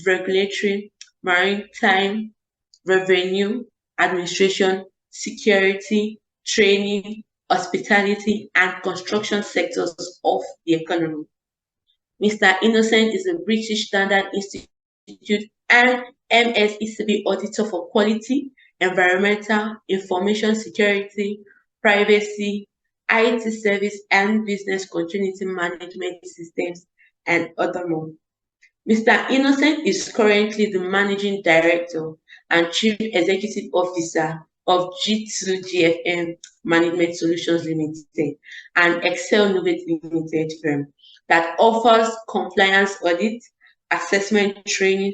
regulatory, maritime, revenue, administration, security, training, hospitality, and construction sectors of the economy. Mr. Innocent is a British Standard Institute and MSECB auditor for quality, environmental, information security, privacy, IT service, and business continuity management systems, and other more. Mr. Innocent is currently the Managing Director and Chief Executive Officer of G2GFM Management Solutions Limited, an Excel Novate Limited firm that offers compliance audit, assessment training,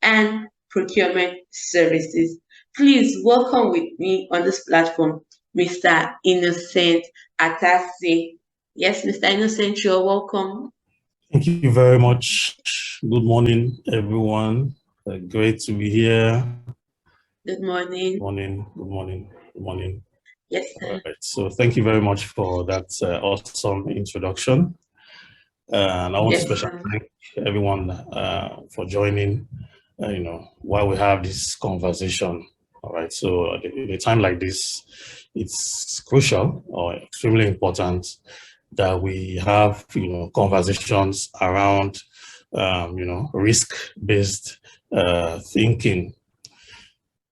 and procurement services. Please welcome with me on this platform, Mr. Innocent Atase. Yes, Mr. Innocent, you're welcome. Thank you very much. Good morning, everyone. Great to be here. Good morning. Good morning. Yes, sir. All right. So thank you very much for that awesome introduction. And I want to especially thank everyone for joining, while we have this conversation. All right. So at a time like this, it's crucial or extremely important that we have, conversations around, risk-based thinking.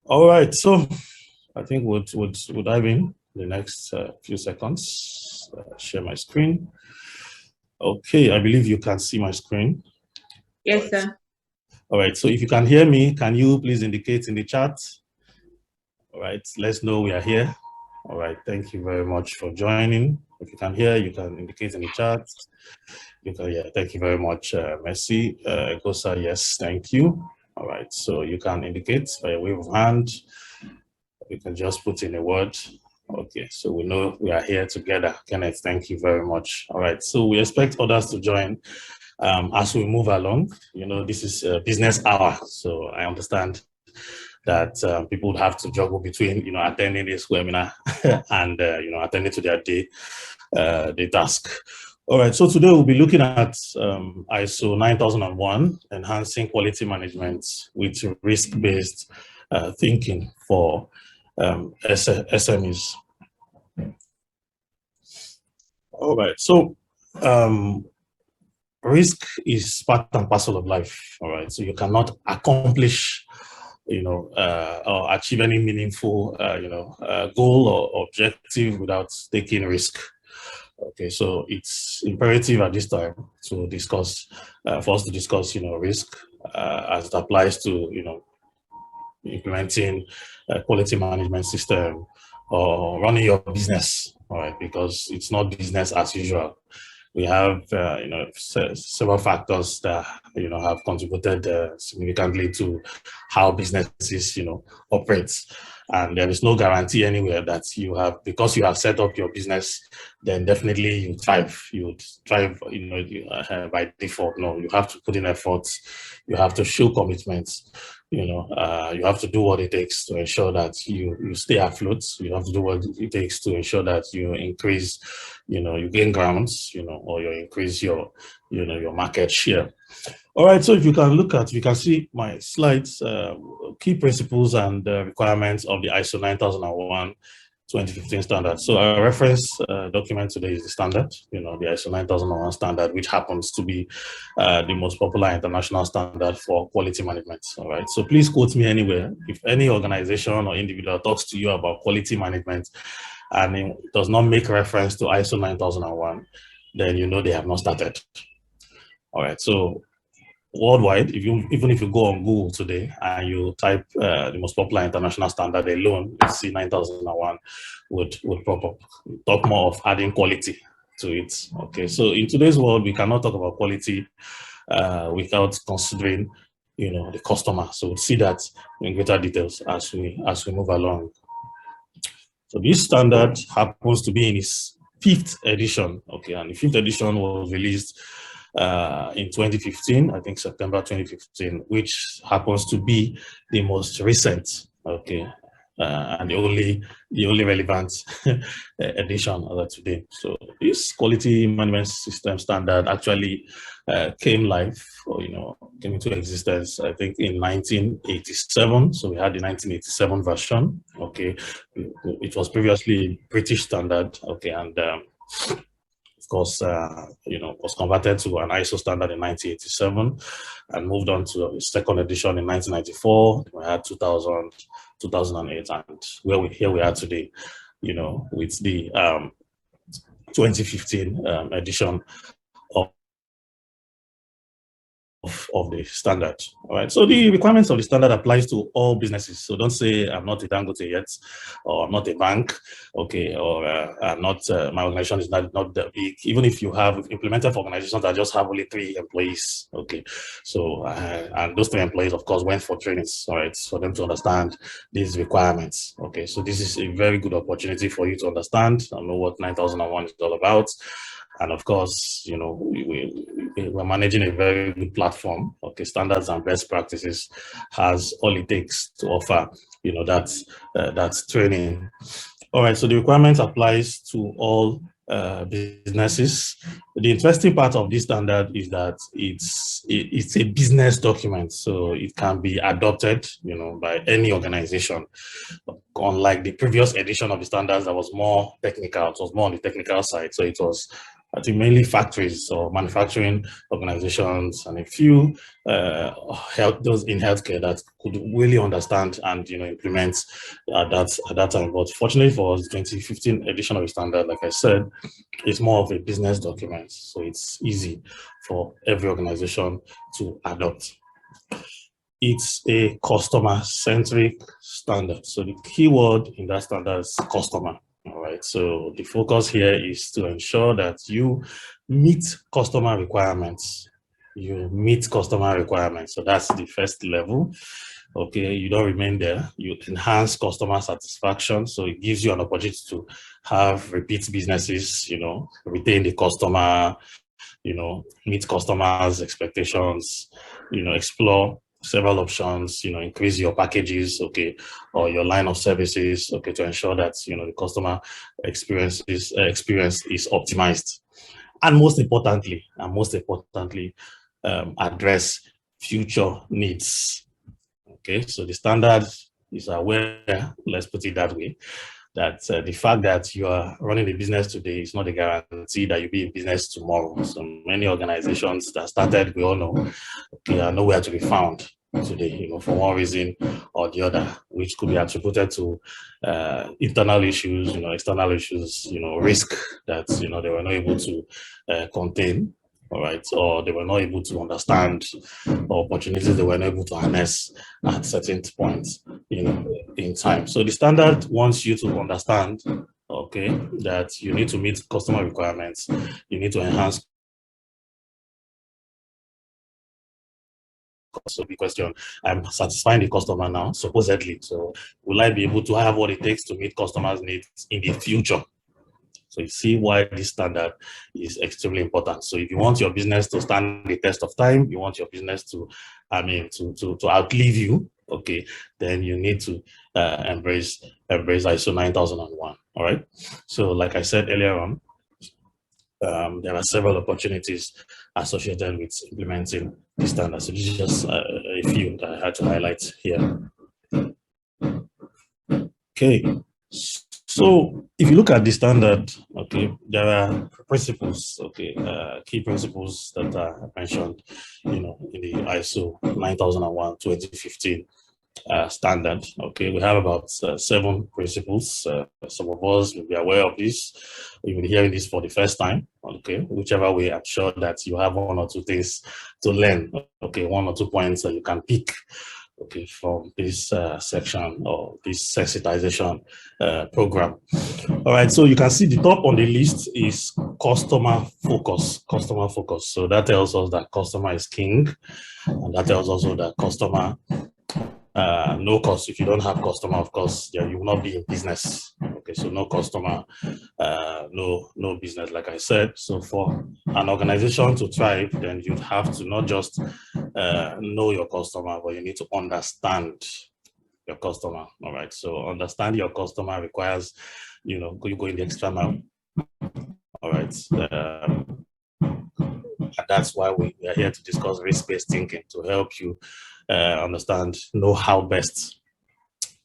All right, so I think we'll dive in the next few seconds. Share my screen. Okay, I believe you can see my screen. Yes, sir. All right, so if you can hear me, can you please indicate in the chat? All right, let's know we are here. All right, thank you very much for joining. If you can hear, you can indicate in the chat. Thank you very much, Messi. Gosa, yes, thank you. All right, so you can indicate by a wave of hand. You can just put in a word. Okay, so we know we are here together. Kenneth, thank you very much. All right, so we expect others to join as we move along. This is a business hour, so I understand that people would have to juggle between, attending this webinar and, attending to their day task. All right, so today we'll be looking at ISO 9001, enhancing quality management with risk-based thinking for SMEs. All right, so risk is part and parcel of life. All right, so you cannot accomplish or achieve any meaningful, goal or objective without taking risk. Okay, so it's imperative at this time to discuss, for us to discuss, risk as it applies to, implementing a quality management system or running your business. All right, because it's not business as usual. We have, several factors that, have contributed significantly to how businesses, operate. And there is no guarantee anywhere that because you have set up your business, then definitely you thrive. You would thrive, by default. No, you have to put in efforts. You have to show commitments. You have to do what it takes to ensure that you stay afloat. You have to do what it takes to ensure that you increase, you gain grounds, or you increase your market share. All right, so if you can see my slides, key principles and requirements of the ISO 9001 2015 standard. So our reference document today is the standard, the ISO 9001 standard, which happens to be the most popular international standard for quality management. All right, so please quote me anywhere. If any organization or individual talks to you about quality management and it does not make reference to ISO 9001, then they have not started. All right, so worldwide, even if you go on Google today and you type the most popular international standard alone, you see 9001 would pop up. Talk more of adding quality to it. Okay, so in today's world, we cannot talk about quality without considering, the customer. So we'll see that in greater details as we move along. So this standard happens to be in its 5th edition. Okay, and the 5th edition was released in 2015, I think September 2015, which happens to be the most recent. Okay, and the only relevant edition as of today. So this quality management system standard actually came live, or came into existence, I think, in 1987. So we had the 1987 version. Okay, it was previously a British standard. Okay, and of course, was converted to an ISO standard in 1987 and moved on to a second edition in 1994. We had 2000, 2008, and here we are today, with the 2015 edition of the standard. All right. So the requirements of the standard applies to all businesses. So don't say I'm not a Dangote yet, or I'm not a bank, okay, or I'm not my organization is not that big. Even if you have implemented for organizations that just have only 3 employees, okay. So and those 3 employees, of course, went for trainings, all right, for them to understand these requirements. Okay. So this is a very good opportunity for you to understand and know what 9001 is all about. And of course, we're managing a very good platform. Okay, standards and best practices has all it takes to offer, that's training. All right, so the requirement applies to all businesses. The interesting part of this standard is that it's a business document, so it can be adopted, by any organization. Unlike the previous edition of the standards that was more technical, it was more on the technical side. So it was, I think, mainly factories or manufacturing organizations and a few those in healthcare that could really understand and implement at that time. But fortunately for us, 2015 edition of the standard, like I said, is more of a business document, so it's easy for every organization to adopt. It's a customer-centric standard. So the keyword in that standard is customer. All right. So the focus here is to ensure that you meet customer requirements. You meet customer requirements. So that's the first level. Okay. You don't remain there. You enhance customer satisfaction. So it gives you an opportunity to have repeat businesses, retain the customer, meet customers' expectations, explore several options, increase your packages, okay, or your line of services, okay, to ensure that, the customer experience is optimized. And most importantly, address future needs. Okay, so the standard is aware, let's put it that way, that the fact that you are running a business today is not a guarantee that you'll be in business tomorrow. So many organizations that started, we all know, okay, are nowhere to be found today, for one reason or the other, which could be attributed to internal issues, external issues, risk that, they were not able to contain. All right, or they were not able to understand opportunities they were not able to harness at certain points, in time. So the standard wants you to understand, okay, that you need to meet customer requirements, you need to enhance. So the question, I'm satisfying the customer now, supposedly. So will I be able to have what it takes to meet customers' needs in the future? So you see why this standard is extremely important. So if you want your business to stand the test of time, you want your business to outlive you, okay, then you need to embrace ISO 9001. All right. So like I said earlier on, there are several opportunities associated with implementing the standard. So this is just a few that I had to highlight here. Okay. So if you look at the standard, okay, there are principles, okay, key principles that are mentioned, in the ISO 9001 2015 standard. Okay, we have about 7 principles. Some of us will be aware of this. You will be hearing this for the first time. Okay, whichever way, I'm sure that you have 1 or 2 things to learn. Okay, 1 or 2 points that you can pick, okay, from this section or this sensitization program. All right, so you can see the top on the list is customer focus. Customer focus. So that tells us that customer is king, and that tells us also that customer no cost. If you don't have customer, of course, yeah, you will not be in business. Okay, so no customer, no business, like I said. So for an organization to thrive, then you'd have to not just know your customer, but you need to understand your customer. All right. So understanding your customer requires, you know, you go in the extra mile. All right. And that's why we are here to discuss risk-based thinking to help you understand, know how best,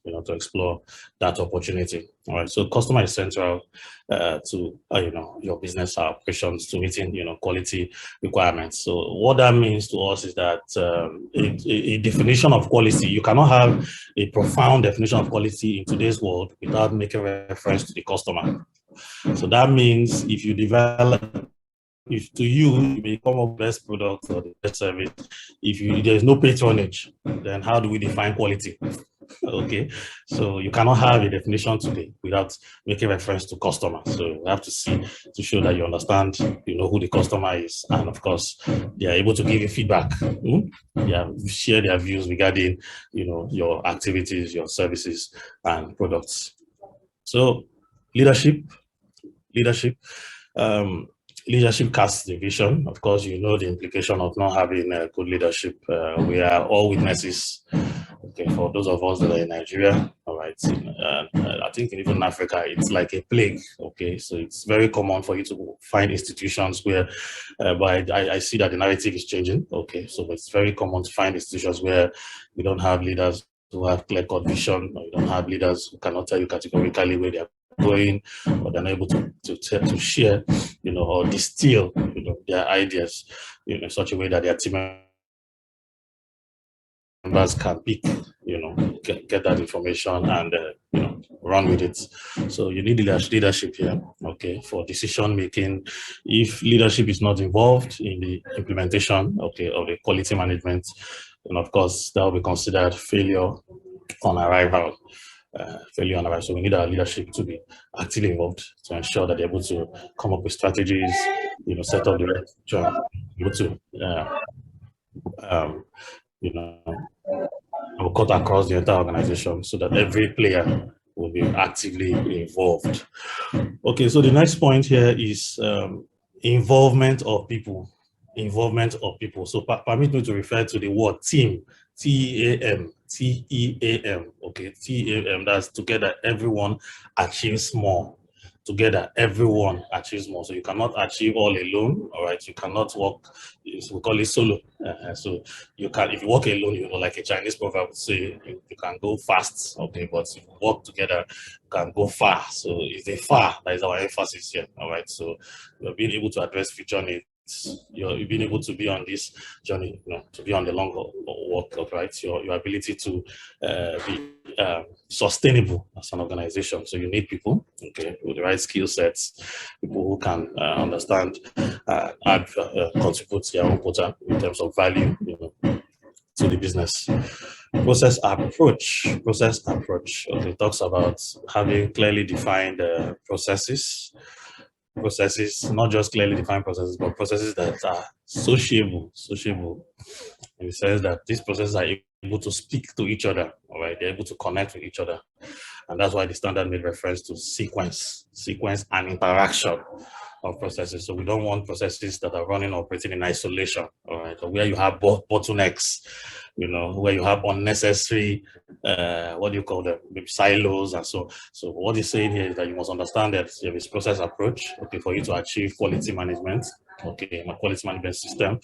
you know, to explore that opportunity. All right. So customer is central to, you know, your business operations, to meeting, you know, quality requirements. So what that means to us is that a definition of quality, you cannot have a profound definition of quality in today's world without making reference to the customer. So that means if you develop, if to you become a best product or the best service, if there's no patronage, then how do we define quality? Okay, so you cannot have a definition today without making reference to customer. So you have to see to show that you understand, you know, who the customer is, and of course they are able to give you feedback. Yeah, share their views regarding, you know, your activities, your services, and products. So leadership. Um, Leadership casts the vision. Of course, you know the implication of not having good leadership. We are all witnesses. Okay, for those of us that are in Nigeria, all right. I think even in Africa, it's like a plague. Okay, so it's very common for you to find institutions where, but I see that the narrative is changing. Okay, so it's very common to find institutions where we don't have leaders who have clear-cut vision, or you don't have leaders who cannot tell you categorically where they are going, or they're not able to share, you know, or distill, you know, their ideas, you know, in such a way that their team members can pick, you know, get that information and, you know, run with it. So you need leadership here, okay, for decision making. If leadership is not involved in the implementation, okay, of the quality management, then of course that will be considered failure on arrival. So we need our leadership to be actively involved to ensure that they're able to come up with strategies, you know, set up the right job, able to, you know, cut across the entire organization so that every player will be actively involved. Okay, so the next point here is involvement of people. Involvement of people. So permit me to refer to the word team. T-E-A-M. T-E-A-M. Okay, T-E-A-M. That's together everyone achieves more. Together everyone achieves more. So you cannot achieve all alone. All right, you cannot work. We call it solo. So you can, if you work alone, you know, like a Chinese proverb would say, you can go fast. Okay, but if you work together, you can go far. So it's a far that is our emphasis here. All right, so you're being able to address future needs. You're being able to be on this journey, you know, to be on the long walk, right? Your ability to be sustainable as an organization. So you need people, okay, with the right skill sets, people who can understand, add, contribute their own quota in terms of value, you know, to the business. Process approach. Okay, talks about having clearly defined processes, not just clearly defined processes, but processes that are sociable, in the sense that these processes are able to speak to each other, all right? They're able to connect with each other. And that's why the standard made reference to sequence and interaction of processes. So we don't want processes that are running, operating in isolation, all right? Or where you have bottlenecks, you know, where you have unnecessary, what do you call them, maybe silos and so. So what he's saying here is that you must understand that there is process approach, okay, for you to achieve quality management, okay, my quality management system.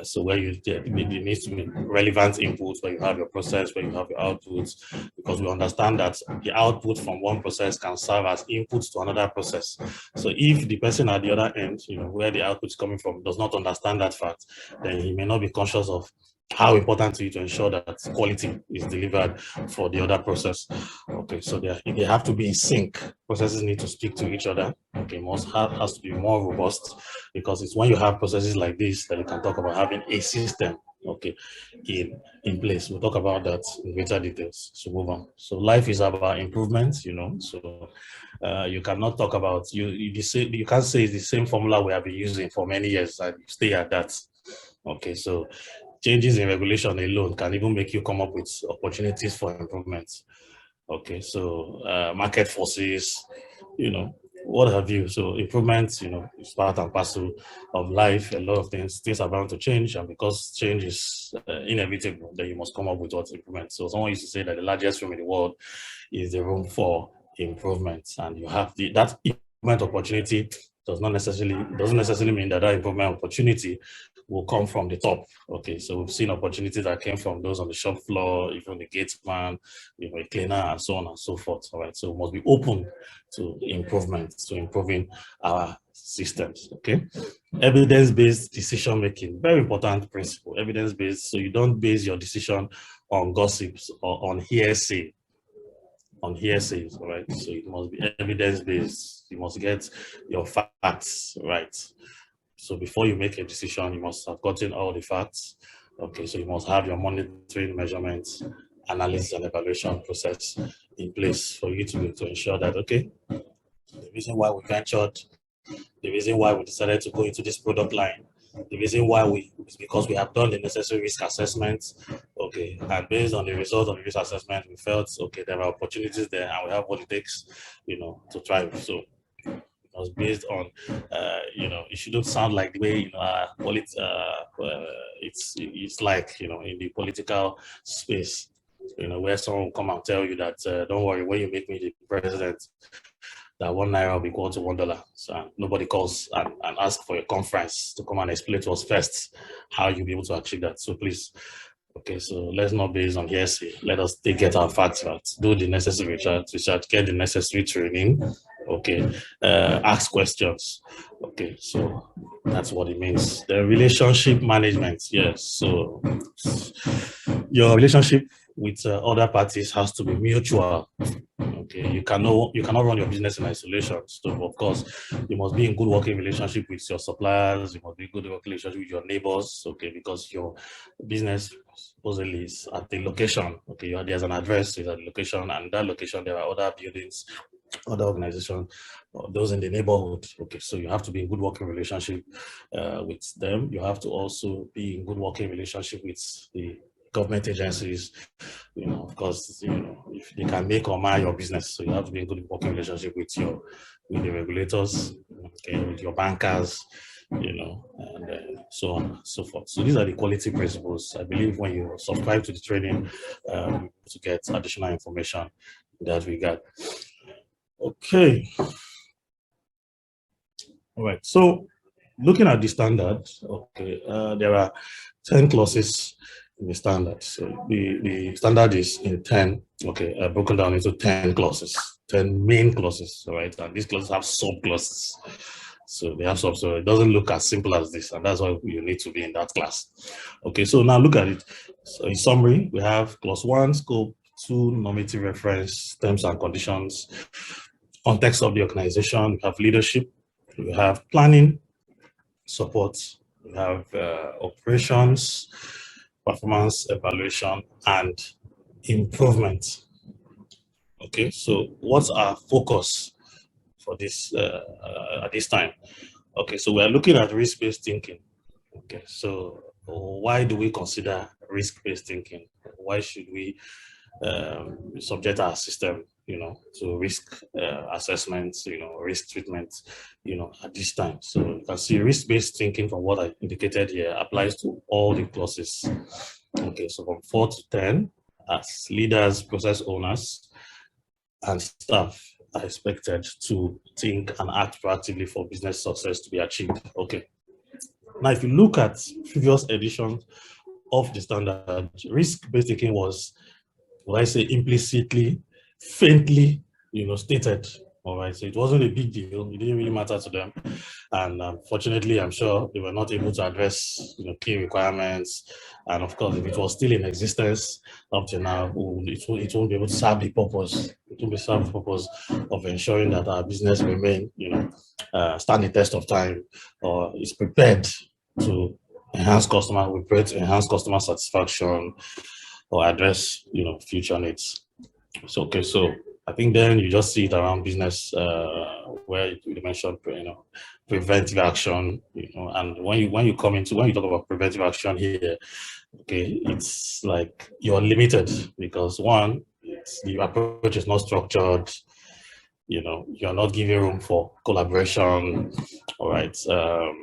So where there needs to be relevant inputs, where you have your process, where you have your outputs, because we understand that the output from one process can serve as inputs to another process. So if the person at the other end, you know, where the output is coming from, does not understand that fact, then he may not be conscious of how important to you to ensure that quality is delivered for the other process. Okay, so they have to be in sync. Processes need to speak to each other. Okay, has to be more robust, because it's when you have processes like this that you can talk about having a system, okay, in place. We'll talk about that in greater details. So move on. So life is about improvement, you know. So you cannot talk about you can't say it's the same formula we have been using for many years and stay at that. Okay, so changes in regulation alone can even make you come up with opportunities for improvement. Okay, so market forces, you know, what have you. So improvements, is part and parcel of life. A lot of things are bound to change, and because change is inevitable, then you must come up with what improvement. So someone used to say that the largest room in the world is the room for improvement, and you have that improvement opportunity doesn't necessarily mean that improvement opportunity will come from the top. Okay, so we've seen opportunities that came from those on the shop floor, even the gate man, a cleaner, and so on and so forth. All right, so we must be open to improvement, to improving our systems. Okay, evidence-based decision making, very important principle. Evidence-based, so you don't base your decision on gossips or on hearsays, all right? So it must be evidence-based. You must get your facts right. So before you make a decision, you must have gotten all the facts. Okay, so you must have your monitoring, measurements, analysis, and evaluation process in place for you to be able to ensure that, okay, the reason why we ventured, the reason why we decided to go into this product line, the reason why is because we have done the necessary risk assessments. Okay, and based on the result of the risk assessment, we felt, okay, there are opportunities there and we have what it takes, to thrive. So it was based on, it shouldn't sound like the way, it's like, in the political space, where someone will come and tell you that, don't worry, when you make me the president, that 1 naira will be equal to $1. So nobody calls and asks for a conference to come and explain to us first how you'll be able to achieve that. So please, okay, so let's not base on hearsay. Let us get our facts right, do the necessary research, get the necessary training, okay, ask questions. Okay, so that's what it means. The relationship management, yes. So your relationship with other parties has to be mutual. Okay, you cannot run your business in isolation. So of course, you must be in good working relationship with your suppliers. You must be in good working relationship with your neighbors. Okay, because your business supposedly is at the location. Okay, there's an address, there's a location, and that location there are other buildings, other organizations, those in the neighborhood. Okay, so you have to be in good working relationship with them. You have to also be in good working relationship with the government agencies, of course, if they can make or mar your business. So you have to be in good working relationship with the regulators, okay, with your bankers, and so on and so forth. So these are the quality principles. I believe when you subscribe to the training, to get additional information in that regard. Okay. All right. So looking at the standard, okay, there are 10 clauses in the standard. So the standard is in 10, okay, broken down into 10 clauses, 10 main clauses, all right? And these clauses have sub-clauses. So they have sub, so it doesn't look as simple as this, and that's why you need to be in that class. Okay, so now look at it. So in summary, we have clause 1, scope, 2, normative reference, terms and conditions, context of the organization, we have leadership, we have planning, support, we have operations, performance evaluation, and improvement. Okay, so what's our focus for this at this time? Okay, so we are looking at risk-based thinking. Okay, so why do we consider risk-based thinking? Why should we subject our system, to risk assessments, risk treatment, at this time? So you can see risk-based thinking, from what I indicated here, applies to all the clauses. Okay, so from 4 to 10, as leaders, process owners, and staff are expected to think and act proactively for business success to be achieved. Okay. Now, if you look at previous editions of the standard, risk-based thinking was, what I say, implicitly, faintly, stated. All right, so it wasn't a big deal. It didn't really matter to them, and fortunately, I'm sure they were not able to address, key requirements. And of course, if it was still in existence up to now, it won't be able to serve the purpose. It won't be serve the purpose of ensuring that our business remain, stand the test of time, or is prepared to enhance customer satisfaction, or address, future needs. So, okay, so I think then you just see it around business, where you mentioned, preventive action, and when you talk about preventive action here, okay, it's like you're limited because one, the approach is not structured. you're not giving room for collaboration. All right. So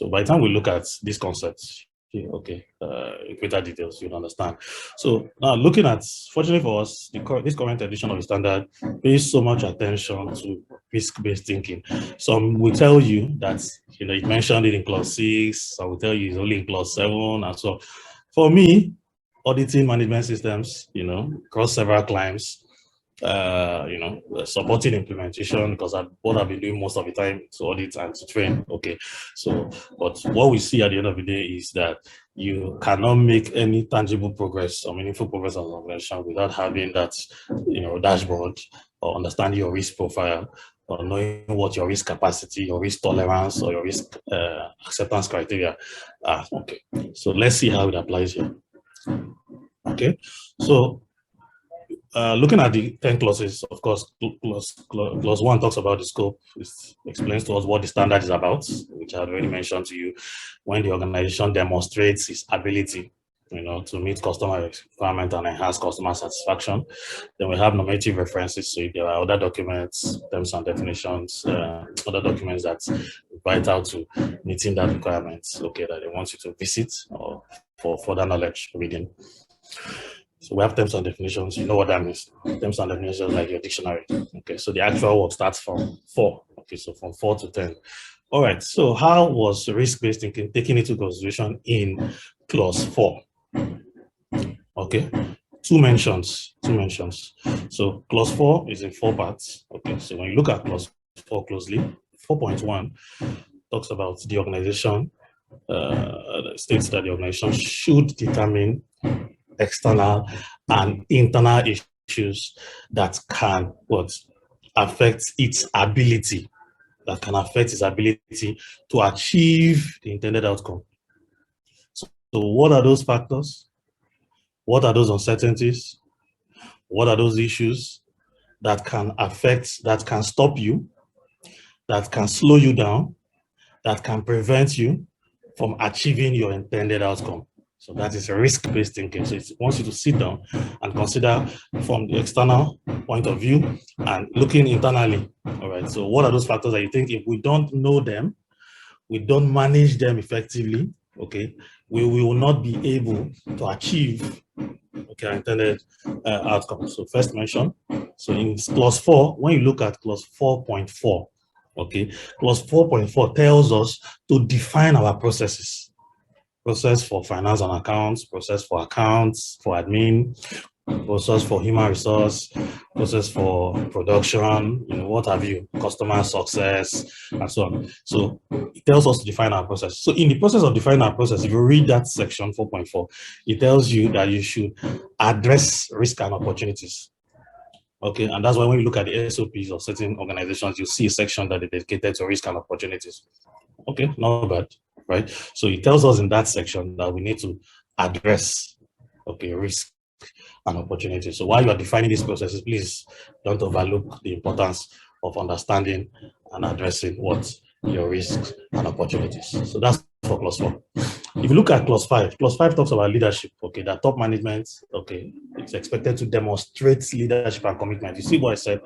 by the time we look at these concepts, okay, in greater details, you'll understand. So now looking at, fortunately for us, this current edition of the standard pays so much attention to risk-based thinking. Some will tell you that, it mentioned it in clause 6, some will tell you it's only in clause 7, and so for me, auditing management systems, across several clients, supporting implementation, because what I've been doing most of the time to audit and to train. Okay, so but what we see at the end of the day is that you cannot make any tangible progress or meaningful progress as an organization without having that, dashboard, or understanding your risk profile, or knowing what your risk capacity, your risk tolerance, or your risk acceptance criteria are. Okay, so let's see how it applies here. Okay, so looking at the 10 clauses, of course, clause 1 talks about the scope. It explains to us what the standard is about, which I had already mentioned to you. When the organization demonstrates its ability, to meet customer requirement and enhance customer satisfaction. Then we have normative references. So if there are other documents, terms and definitions, other documents that's vital to meeting that requirement, okay, that they want you to visit or for further knowledge reading. So we have terms and definitions. You know what that means. Terms and definitions like your dictionary. Okay, so the actual work starts from 4. Okay, so from 4 to 10. All right, so how was risk-based thinking taken into consideration in clause 4? Okay, two mentions. So clause 4 is in 4 parts. Okay, so when you look at clause 4 closely, 4.1 talks about the organization, states that the organization should determine external and internal issues that can affect its ability to achieve the intended outcome. So what are those factors? What are those uncertainties? What are those issues that can stop you, that can slow you down, that can prevent you from achieving your intended outcome? So that is a risk-based thinking. So it wants you to sit down and consider from the external point of view and looking internally. All right. So what are those factors that you think if we don't know them, we don't manage them effectively, okay, we will not be able to achieve, okay, intended outcome. So first mention. So in clause 4, when you look at clause 4.4, okay, clause 4.4 tells us to define our processes. Process for finance and accounts, process for accounts, for admin, process for human resource, process for production, what have you, customer success, and so on. So it tells us to define our process. So in the process of defining our process, if you read that section 4.4, it tells you that you should address risk and opportunities. Okay, and that's why when you look at the SOPs of certain organizations, you see a section that is dedicated to risk and opportunities. Okay, not bad, right? So it tells us in that section that we need to address, okay, risk and opportunities. So while you are defining these processes, please don't overlook the importance of understanding and addressing what your risks and opportunities. So that's for clause 4. If you look at clause 5 talks about leadership, okay, that top management, okay, it's expected to demonstrate leadership and commitment. You see what I said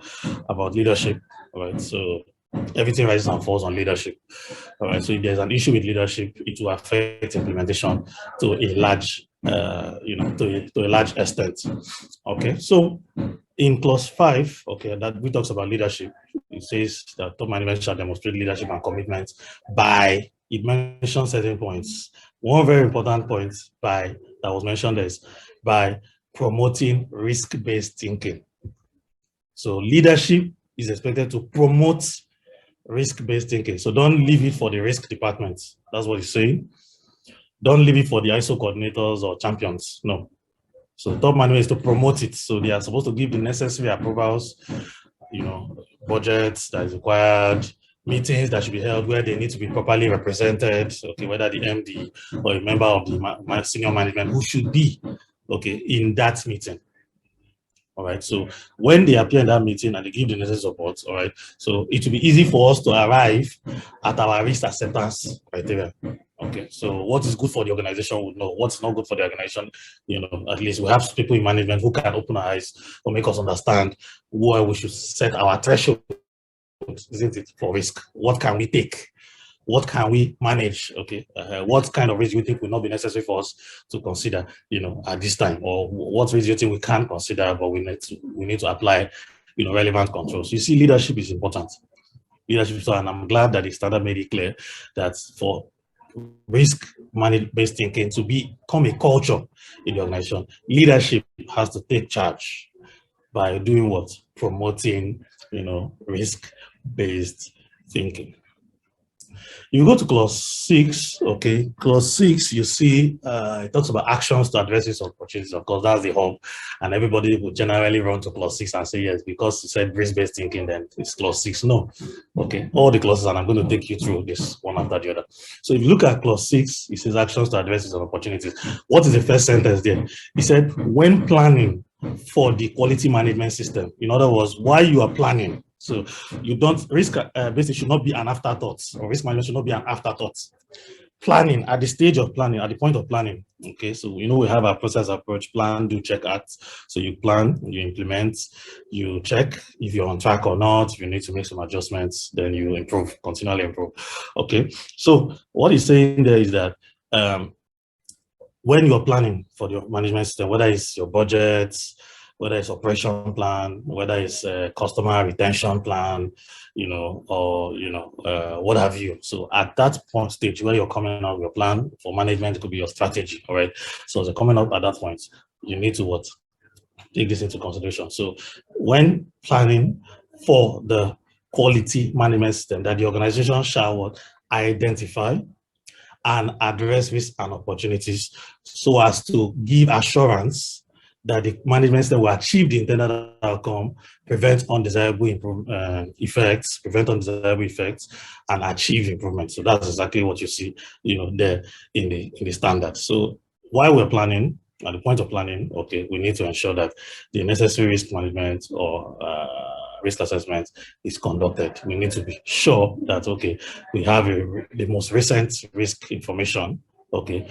about leadership, all right? So everything rises and falls on leadership. All right. So if there's an issue with leadership, it will affect implementation to a large, to a large extent. Okay. So in clause 5, okay, that we talks about leadership. It says that top management shall demonstrate leadership and commitment by. It mentions certain points. One very important point that was mentioned is by promoting risk-based thinking. So leadership is expected to promote risk-based thinking. So don't leave it for the risk department. That's what he's saying. Don't leave it for the ISO coordinators or champions. No. So top management is to promote it. So they are supposed to give the necessary approvals, budgets that is required, meetings that should be held where they need to be properly represented. Okay, whether the MD or a member of the senior management who should be, okay, in that meeting. All right. So when they appear in that meeting and they give the necessary support, all right. So it will be easy for us to arrive at our risk acceptance criteria. Okay. So what is good for the organization would know. What's not good for the organization, at least we have people in management who can open our eyes or make us understand where we should set our threshold, isn't it, for risk? What can we take? What can we manage? Okay, what kind of risk do you think will not be necessary for us to consider, at this time, or what risk do you think we can consider, but we need to apply, relevant controls. You see, leadership is important. Leadership, so, and I'm glad that the standard made it clear that for risk-based thinking to become a culture in the organization, leadership has to take charge by doing what? Promoting, risk-based thinking. You go to clause 6, okay, clause 6, you see it talks about actions to address these opportunities. Of course, that's the hub, and everybody would generally run to clause 6 and say, yes, because you said risk-based thinking, then it's clause 6. No, okay, all the clauses, and I'm going to take you through this one after the other. So if you look at clause 6, it says actions to address these opportunities. What is the first sentence there? He said, when planning for the quality management system, in other words, while you are planning, so you don't risk-based should not be an afterthought, or risk management should not be an afterthought. Planning at the stage of planning, at the point of planning. Okay, so we have our process approach: plan, do, check, act. So you plan, you implement, you check if you're on track or not. If you need to make some adjustments, then you improve, continually improve. Okay, so what he's saying there is that when you're planning for your management system, whether it's your budget, whether it's operation plan, whether it's a customer retention plan, or what have you. So at that point stage where you're coming up with your plan for management, it could be your strategy, all right? So as you're coming up at that point, you need to take this into consideration. So when planning for the quality management system, that the organization shall identify and address risks and opportunities so as to give assurance that the management system will achieve the intended outcome, prevent undesirable effects, and achieve improvement. So that's exactly what you see, there in the standard. So while we're planning, at the point of planning, okay, we need to ensure that the necessary risk management or risk assessment is conducted. We need to be sure that, okay, we have the most recent risk information, okay,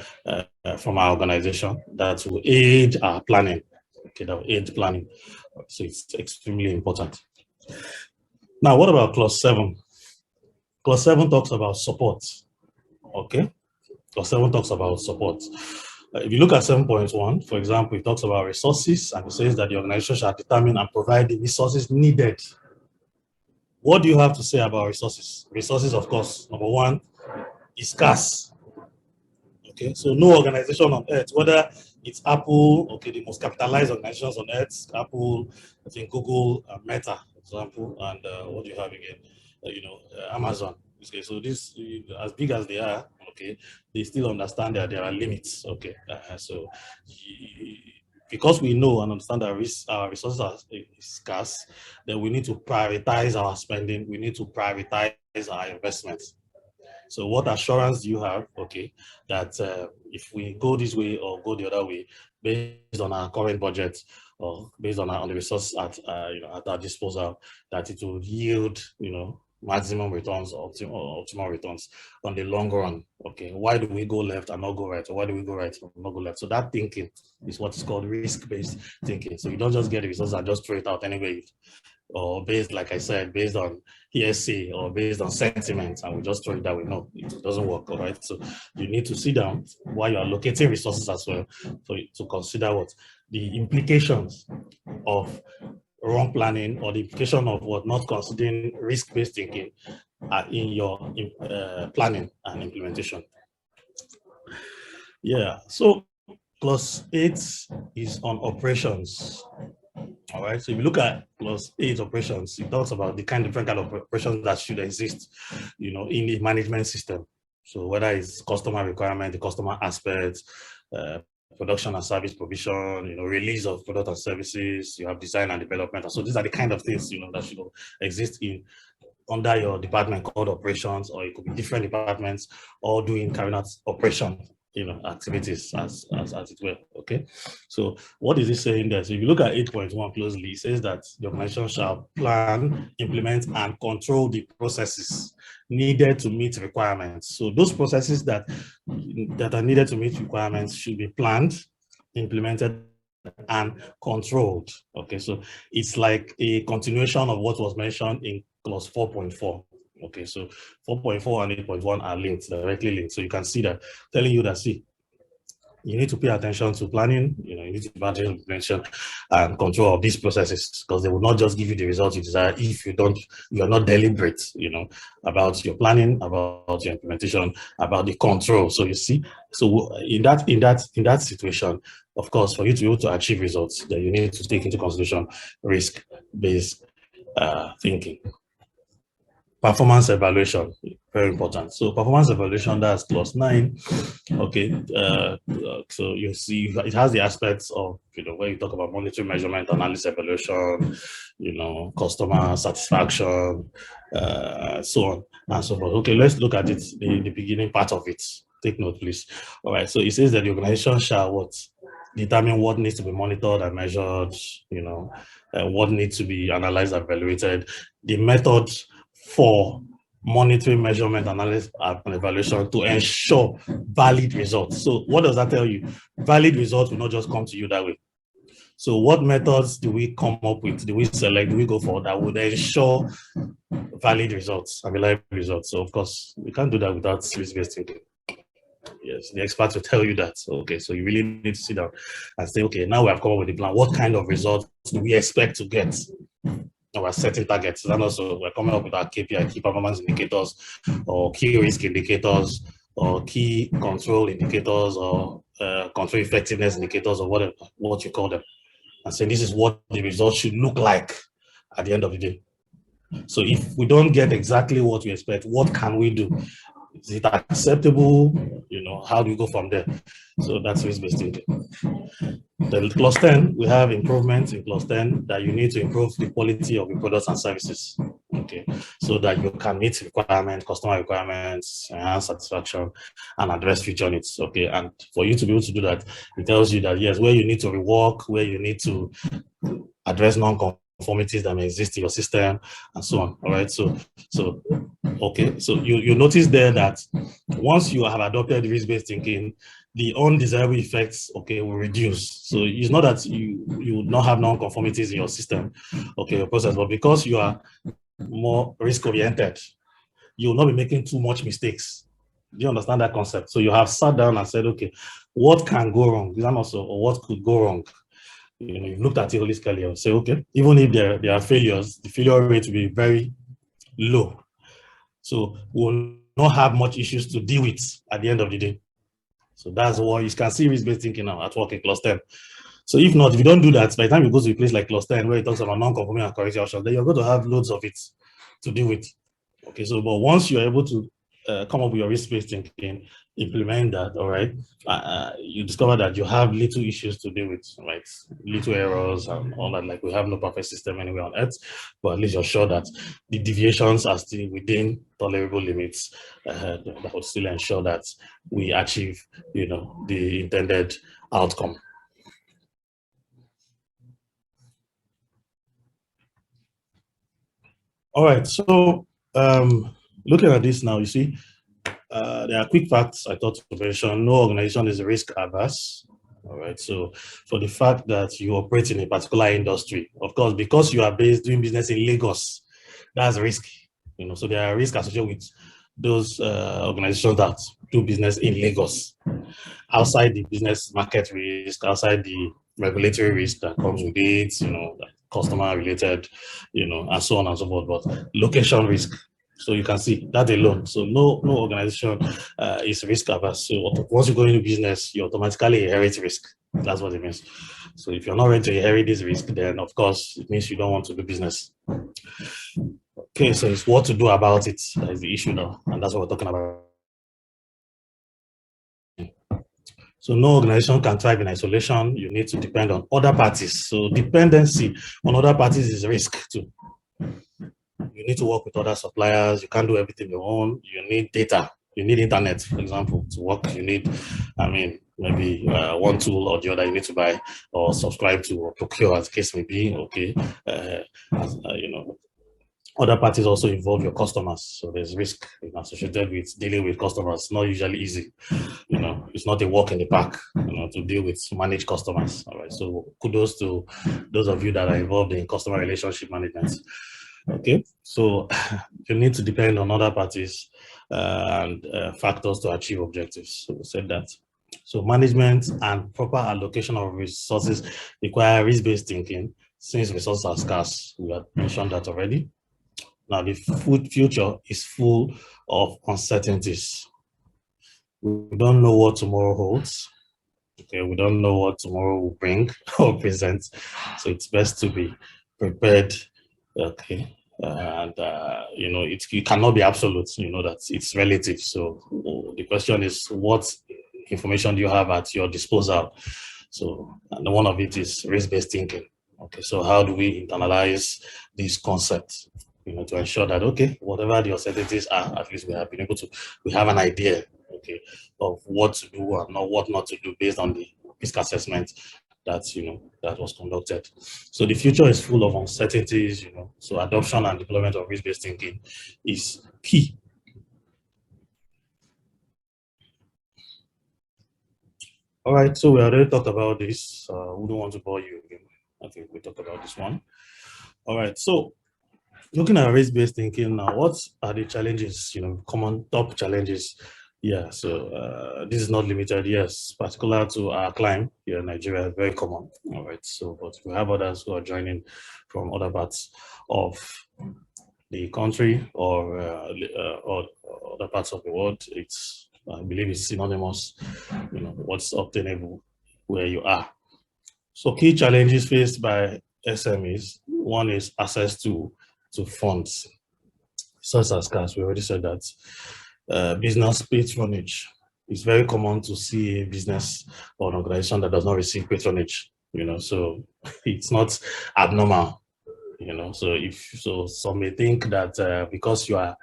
from our organization that will aid our planning, okay, that will aid planning. So it's extremely important. Now, what about clause 7? Clause 7 talks about support, okay? Clause 7 talks about support. If you look at 7.1, for example, it talks about resources, and it says that the organization shall determine and provide the resources needed. What do you have to say about resources? Resources, of course, number one, is scarce. Okay, so no organization on earth, whether it's Apple, okay, the most capitalized organizations on earth, Apple, I think Google, Meta, for example, and what do you have again? Amazon. Okay, so this, as big as they are, okay, they still understand that there are limits. Okay, so because we know and understand that our resources are scarce, then we need to prioritize our spending. We need to prioritize our investments. So what assurance do you have, okay, that if we go this way or go the other way, based on our current budget or based on the resources at our disposal, that it will yield, maximum returns or optimal returns on the long run? Okay, why do we go left and not go right, or why do we go right and not go left? So that thinking is what's called risk-based thinking. So you don't just get the resources and just throw it out anyway, or based, like I said, based on hearsay or based on sentiment, and we just throw it that way. No, it doesn't work. All right, so you need to sit down while you are allocating resources as well, to consider what the implications of wrong planning or the implication of not considering risk-based thinking in your planning and implementation. Yeah, so clause 8 is on operations. All right, so if you look at clause 8 operations, it talks about the different kind of operations that should exist, in the management system. So whether it's customer requirement, the customer aspect, production and service provision, release of product and services, you have design and development. And so these are the kind of things, that should exist under your department called operations, or it could be different departments all carrying out operations activities as it were. Okay, so what is it saying there? So if you look at 8.1 closely, it says that the organization shall plan, implement, and control the processes needed to meet requirements. So those processes that are needed to meet requirements should be planned, implemented, and controlled. Okay, so it's like a continuation of what was mentioned in clause 4.4. Okay, so 4.4 and 8.1 are linked, directly linked. So you can see that, telling you that, see, you need to pay attention to planning, you need to pay attention and control of these processes, because they will not just give you the results you desire if you are not deliberate, about your planning, about your implementation, about the control. So you see, so in that situation, of course, for you to be able to achieve results, that you need to take into consideration risk-based thinking. Performance evaluation, very important. So performance evaluation, that's clause 9. Okay, so you see it has the aspects of, where you talk about monitoring, measurement, analysis, evaluation, customer satisfaction, so on and so forth. Okay, let's look at it, the beginning part of it. Take note, please. All right, so it says that the organization shall determine what needs to be monitored and measured, what needs to be analyzed and evaluated, the method for monitoring, measurement, analysis, and evaluation to ensure valid results. So what does that tell you? Valid results will not just come to you that way. So what methods do we come up with? Do we select? Do we go for that would ensure valid results and reliable results? So of course, we can't do that without risk-based thinking. Yes, the experts will tell you that. Okay, so you really need to sit down and say, okay, now we have come up with the plan. What kind of results do we expect to get? Our setting targets, and also we're coming up with our KPI, key performance indicators, or key risk indicators, or key control indicators, or control effectiveness indicators, or whatever what you call them, and say this is what the results should look like at the end of the day. So if we don't get exactly what we expect, what can we do? Is it acceptable? How do we go from there? So that's risk-based thinking. The clause 10, we have improvements in clause 10 that you need to improve the quality of your products and services. Okay, so that you can meet requirements, customer requirements, enhance satisfaction, and address future needs. Okay, and for you to be able to do that, it tells you that yes, where you need to rework, where you need to address non-conformities that may exist in your system, and so on. All right, so okay, so you notice there that once you have adopted risk-based thinking, the undesirable effects, okay, will reduce. So it's not that you will not have non-conformities in your system, okay, your process, but because you are more risk-oriented, you will not be making too much mistakes. Do you understand that concept? So you have sat down and said, okay, what can go wrong? Is that also, or what could go wrong? You've looked at it holistically and say, okay, even if there are failures, the failure rate will be very low. So we'll not have much issues to deal with at the end of the day. So that's why you can see risk-based thinking now at work in clause 10. So if not, if you don't do that, by the time you go to a place like clause 10 where it talks about non-conforming and corrective options, then you're going to have loads of it to deal with. Okay, so but once you're able to come up with your risk-based thinking, implement that, all right, you discover that you have little issues to deal with, right? Little errors and all that. Like we have no perfect system anywhere on earth, but at least you're sure that the deviations are still within tolerable limits that would still ensure that we achieve, the intended outcome. All right, so looking at this now, you see, there are quick facts I thought to mention. No organization is risk averse. All right, so for the fact that you operate in a particular industry, of course, because you are doing business in Lagos, that's risk. So there are risks associated with those organizations that do business in Lagos. Outside the business market risk, outside the regulatory risk that comes with it, customer related, and so on and so forth, but location risk. So you can see that alone. So no organization is risk averse. So once you go into business, you automatically inherit risk. That's what it means. So if you're not ready to inherit this risk, then of course it means you don't want to do business. Okay, so it's what to do about it. That is the issue now, and that's what we're talking about. So no organization can thrive in isolation. You need to depend on other parties. So dependency on other parties is risk too. You need to work with other suppliers. You can't do everything on your own. You need data. You need internet, for example, to work. You need, maybe one tool or the other you need to buy or subscribe to or procure, as the case may be. Okay, other parties also involve your customers. So there's risk associated with dealing with customers. It's not usually easy. It's not a walk in the park, to deal with managed customers. All right. So kudos to those of you that are involved in customer relationship management. Okay. So you need to depend on other parties and factors to achieve objectives. So we said that. So management and proper allocation of resources require risk-based thinking since resources are scarce. We have mentioned that already. Now, the future is full of uncertainties. We don't know what tomorrow holds. Okay, we don't know what tomorrow will bring or present. So it's best to be prepared. Okay, and it cannot be absolute. That it's relative. So the question is, what information do you have at your disposal? So and one of it is risk-based thinking. Okay, so how do we internalize these concepts? To ensure that, okay, whatever the uncertainties are, at least we have an idea, okay, of what to do and what not to do based on the risk assessment that was conducted. So the future is full of uncertainties, so adoption and deployment of risk-based thinking is key. All right, so we already talked about this. We don't want to bore you again. I think we talked about this one. All right, so looking at risk-based thinking now, what are the challenges, common top challenges? Yeah, so this is not limited, yes, particular to our climb here in Nigeria, very common. All right, so, but we have others who are joining from other parts of the country or other parts of the world. I believe it's synonymous, what's obtainable where you are. So key challenges faced by SMEs, one is access to funds. Resources are scarce, we already said that. Business patronage. It's very common to see a business or an organization that does not receive patronage, so it's not abnormal, so some may think that because you have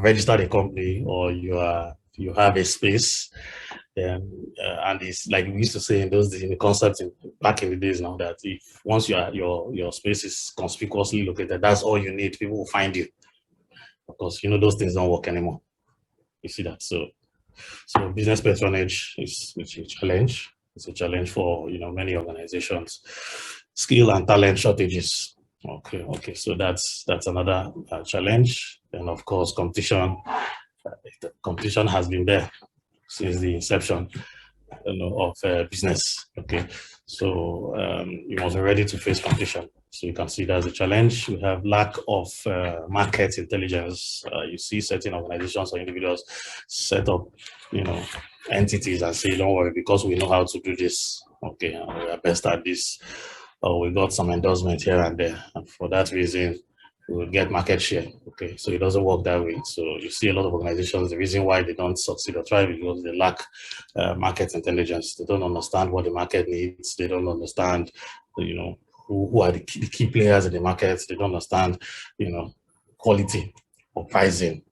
registered a company or you have a space, and it's like we used to say in those days, in the concept back in the days now, that if once your space is conspicuously located, that's all you need. People will find you, because those things don't work anymore. You see that? So business patronage is a challenge. It's a challenge for many organizations. Skill and talent shortages. Okay. So that's another challenge. And of course, competition. Competition has been there since the inception of business. Okay, so you must be ready to face competition. So you can see that's a challenge. We have lack of market intelligence. You see certain organizations or individuals set up, entities and say, don't worry, because we know how to do this. Okay, we are best at this. Or we got some endorsement here and there. And for that reason, we will get market share. Okay, so it doesn't work that way. So you see a lot of organizations, the reason why they don't succeed or thrive is because they lack market intelligence. They don't understand what the market needs. They don't understand, who are the key players in the market. They don't understand, quality or pricing,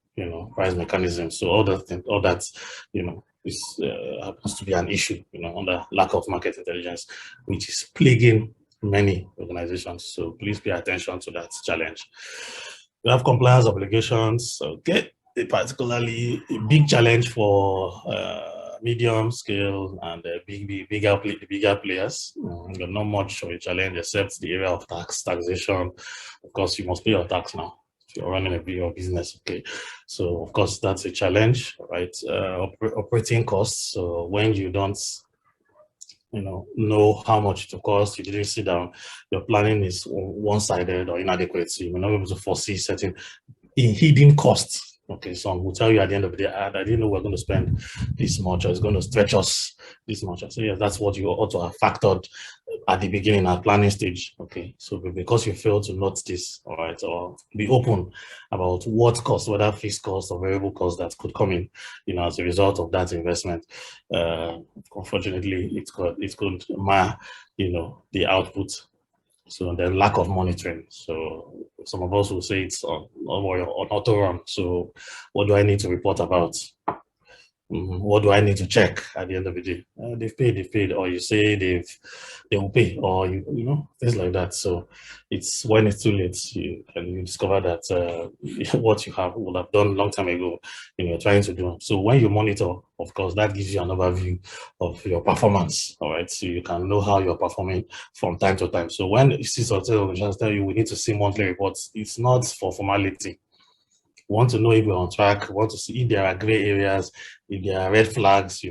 price mechanisms. So all that, is happens to be an issue, under lack of market intelligence, which is plaguing many organizations. So please pay attention to that challenge. We have compliance obligations. Okay, a particularly big challenge for medium scale and bigger players. Not much of a challenge except the area of taxation. Of course, you must pay your tax now if you're running a bigger business. Okay, so of course that's a challenge, right? Operating costs. So when you don't know how much it will cost, you didn't sit down, your planning is one-sided or inadequate, so you may not be able to foresee certain hidden costs. Okay, some will tell you at the end of the day, I didn't know we're going to spend this much, or it's going to stretch us this much. So yeah, that's what you ought to have factored at the beginning, at planning stage. Okay, so because you fail to note this, all right, or be open about what cost, whether fixed cost or variable cost that could come in, as a result of that investment. Unfortunately, it could mar, the output. So the lack of monitoring. So some of us will say it's on auto run. So what do I need to report about? What do I need to check at the end of the day? They've paid, or you say they will pay, or things like that. So it's when it's too late, and you discover that what you would have done a long time ago, you're trying to do. So when you monitor, of course, that gives you an overview of your performance. All right, so you can know how you're performing from time to time. So when you see sort of organizations tell you we need to see monthly reports, it's not for formality. We want to know if we're on track. We want to see if there are gray areas, if there are red flags,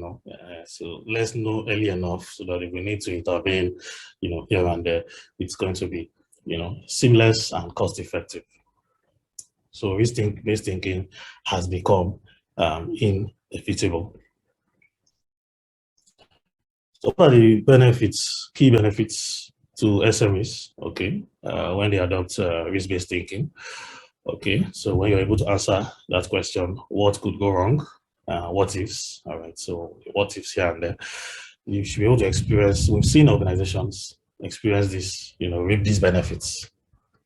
so let's know early enough so that if we need to intervene, here and there, it's going to be, seamless and cost effective. So risk-based thinking has become inevitable. So what are the benefits, key benefits to SMEs, okay, when they adopt risk-based thinking? Okay, so when you're able to answer that question, what could go wrong? What ifs? All right, so what ifs here and there. You should be able to experience, we've seen organizations experience this, reap these benefits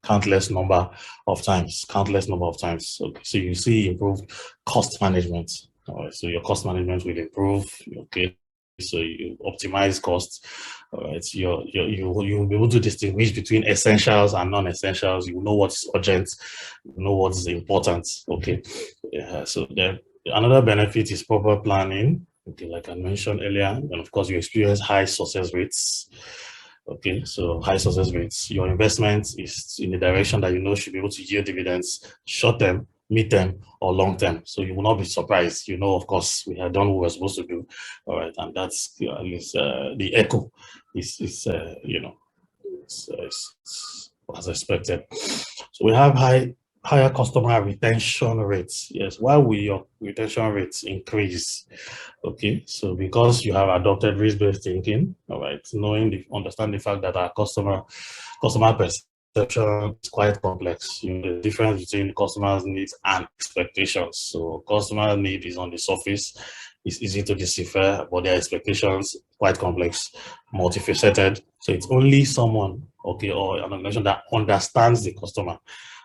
countless number of times. Okay, so you see improved cost management. All right, so your cost management will improve. Okay, so you optimize costs. All right, you'll be able to distinguish between essentials and non-essentials. You know what's urgent, you know what's important. Okay, yeah, so then another benefit is proper planning. Okay, like I mentioned earlier, and of course you experience high success rates. Okay, so high success rates. Your investment is in the direction that should be able to yield dividends short term, mid term, or long term. So you will not be surprised. Of course, we have done what we're supposed to do. All right, and that's at least the echo is as expected. So we have higher customer retention rates. Yes, why will your retention rates increase? Okay, so because you have adopted risk-based thinking, all right, understand the fact that our customer perception is quite complex. The difference between customers' needs and expectations. So customer need is on the surface, it's easy to decipher, but their expectations quite complex, multifaceted. So it's only someone, okay, or an organization that understands the customer.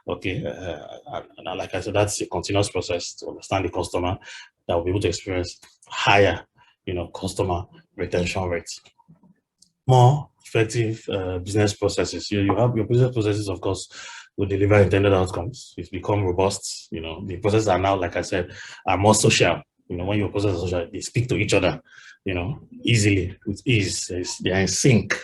Okay, and like I said, that's a continuous process to understand the customer that will be able to experience higher, customer retention rates. More effective business processes. You have your business processes, of course, will deliver intended outcomes. It's become robust. The processes are now, like I said, are more social. When your processes are social, they speak to each other, easily, with ease. They are in sync.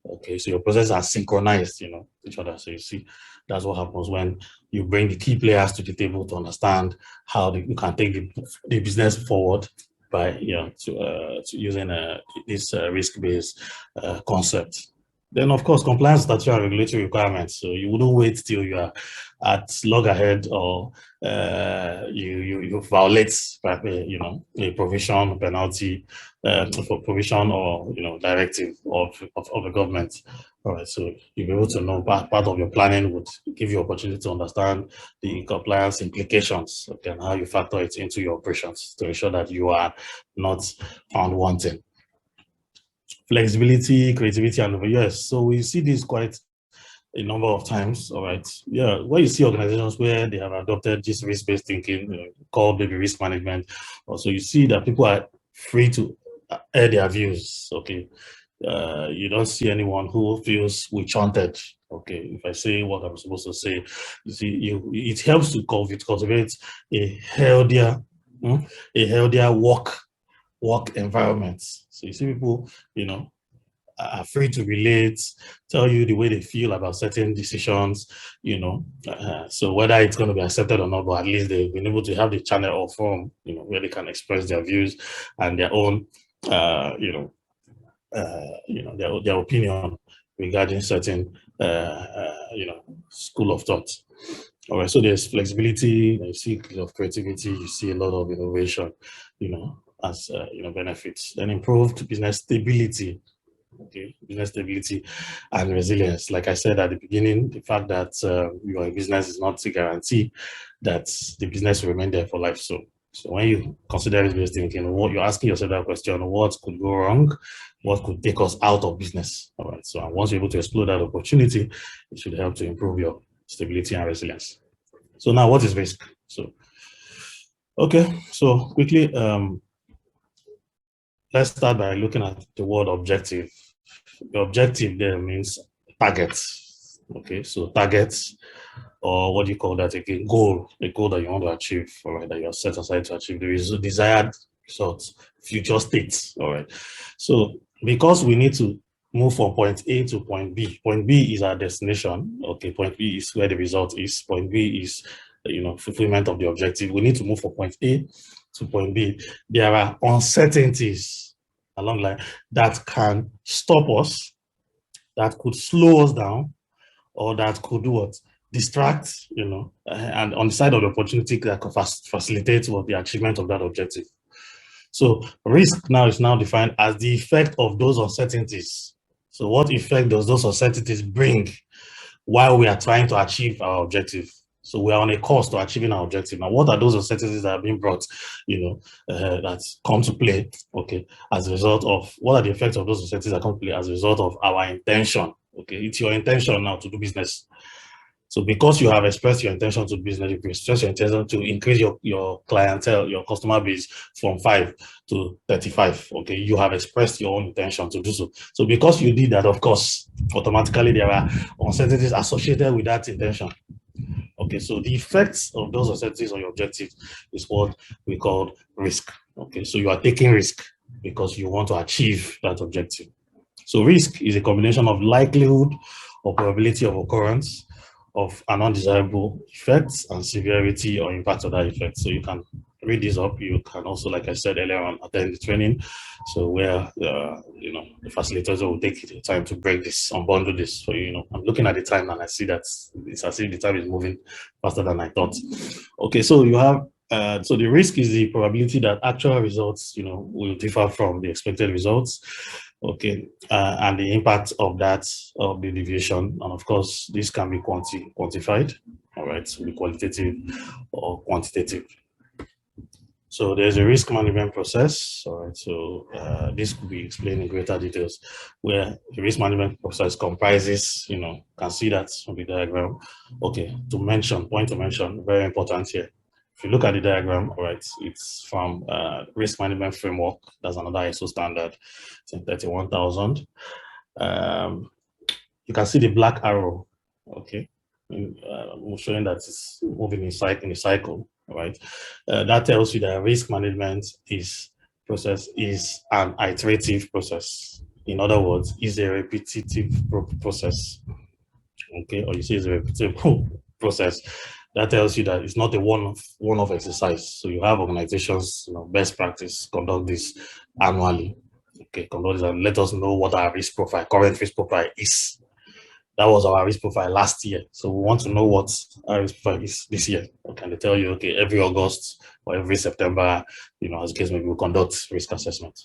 Okay, so your processes are synchronized, each other. So you see, that's what happens when you bring the key players to the table to understand how you can take the business forward by to using this risk-based concept. Then, of course, compliance statutory and regulatory requirements. So you wouldn't wait till you are at loggerhead or you violate, a provision, penalty for provision or directive of the government. All right, so you'll be able to know part of your planning would give you opportunity to understand the compliance implications, okay, and how you factor it into your operations to ensure that you are not found wanting. Flexibility, creativity, and yes, so we see this quite a number of times. All right, yeah, where you see organizations where they have adopted this risk-based thinking, called maybe risk management, also you see that people are free to air their views. Okay, you don't see anyone who feels witch-hunted. Okay, if I say what I'm supposed to say, you see, it helps to cultivate a healthier work environment. So you see people, are free to relate, tell you the way they feel about certain decisions, so whether it's going to be accepted or not, but at least they've been able to have the channel or forum, where they can express their views and their own, their opinion regarding certain, school of thought. All right, so there's flexibility, you see of creativity, you see a lot of innovation, as benefits. Then improved business stability. Okay, business stability and resilience. Like I said at the beginning, the fact that your business is not a guarantee that the business will remain there for life. So when you consider risk-based thinking, what you're asking yourself that question: what could go wrong? What could take us out of business? All right. So once you're able to explore that opportunity, it should help to improve your stability and resilience. So now, what is risk? So okay, so quickly, let's start by looking at the word objective. The objective there means targets. Okay, so targets, or what do you call that again? Goal, a goal that you want to achieve, all right, that you're set aside to achieve the desired results, future states, all right. So because we need to move from point A to point B. Point B is our destination. Okay, point B is where the result is. Point B is, fulfillment of the objective. We need to move from point A to point B. There are uncertainties along the line that can stop us, that could slow us down, or that could do what? Distract, and on the side of the opportunity that could facilitate what the achievement of that objective. So risk now is now defined as the effect of those uncertainties. So what effect does those uncertainties bring while we are trying to achieve our objective? So we are on a course to achieving our objective. Now, what are those uncertainties that are being brought, that come to play, okay, as a result of, what are the effects of those uncertainties that come to play as a result of our intention? Okay, it's your intention now to do business. So because you have expressed your intention to business, you express your intention to increase your clientele, your customer base from 5 to 35. Okay, you have expressed your own intention to do so. So because you did that, of course, automatically there are uncertainties associated with that intention. Okay, so the effects of those uncertainties on your objective is what we call risk. Okay, so you are taking risk because you want to achieve that objective. So risk is a combination of likelihood or probability of occurrence of an undesirable effect and severity or impact of that effect. So you can read this up. You can also, like I said earlier on, attend the training. So where the facilitators will take the time to break this, unbundle this. So I'm looking at the time and I see that it's as if the time is moving faster than I thought. Okay, so you have so the risk is the probability that actual results, will differ from the expected results. Okay, and the impact of that, of the deviation, and of course, this can be quantified, all right, so be qualitative or quantitative. So there's a risk management process, all right, so this could be explained in greater details, where the risk management process comprises, can see that on the diagram. Okay, point to mention, very important here. If you look at the diagram, all right, it's from risk management framework. That's another ISO standard. It's in 31,000. You can see the black arrow, okay, showing that it's moving in a cycle, right? That tells you that risk management process is an iterative process. In other words, is a repetitive process, okay, or you say it's a repetitive process. That tells you that it's not a one-off exercise. So you have organizations, best practice, conduct this annually. Okay, conduct this and let us know what our current risk profile is. That was our risk profile last year. So we want to know what our risk profile is this year. Okay, they tell you, okay, every August or every September, as the case maybe we conduct risk assessment.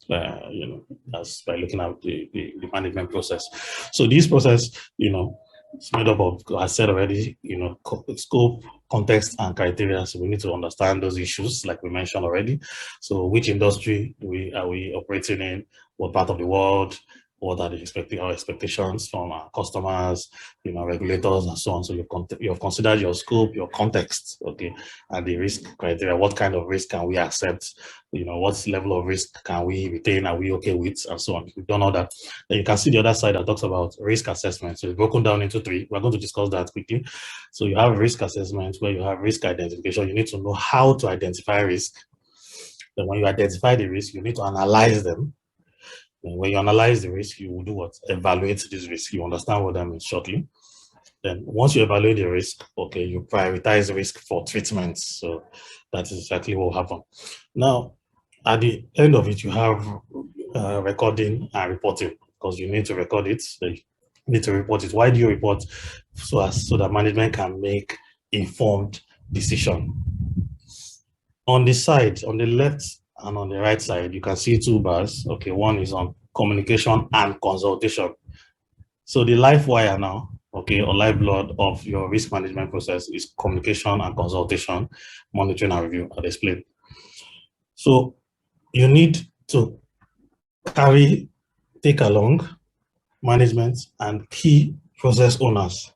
That's by looking at the management process. So this process, it's made up of, I said already, scope, context, and criteria. So we need to understand those issues, like we mentioned already. So which industry are we operating in? What part of the world? What are our expectations from our customers, regulators, and so on. So you have considered your scope, your context, okay, and the risk criteria. What kind of risk can we accept? What level of risk can we retain? Are we okay with, and so on. We've done all that. Then you can see the other side that talks about risk assessment. So it's broken down into 3. We're going to discuss that quickly. So you have risk assessment where you have risk identification. You need to know how to identify risk. Then when you identify the risk, you need to analyze them. And when you analyze the risk, you will do what? Evaluate this risk. You understand what that means shortly. Then once you evaluate the risk, okay, you prioritize risk for treatment. So that is exactly what will happen. Now, at the end of it, you have recording and reporting, because you need to record it. So you need to report it. Why do you report? So that management can make informed decision. On the side, on the left and on the right side, you can see 2 bars. Okay, one is on communication and consultation. So the life wire now, okay, or lifeblood of your risk management process is communication and consultation, monitoring and review. I'll explain. So you need to take along management and key process owners,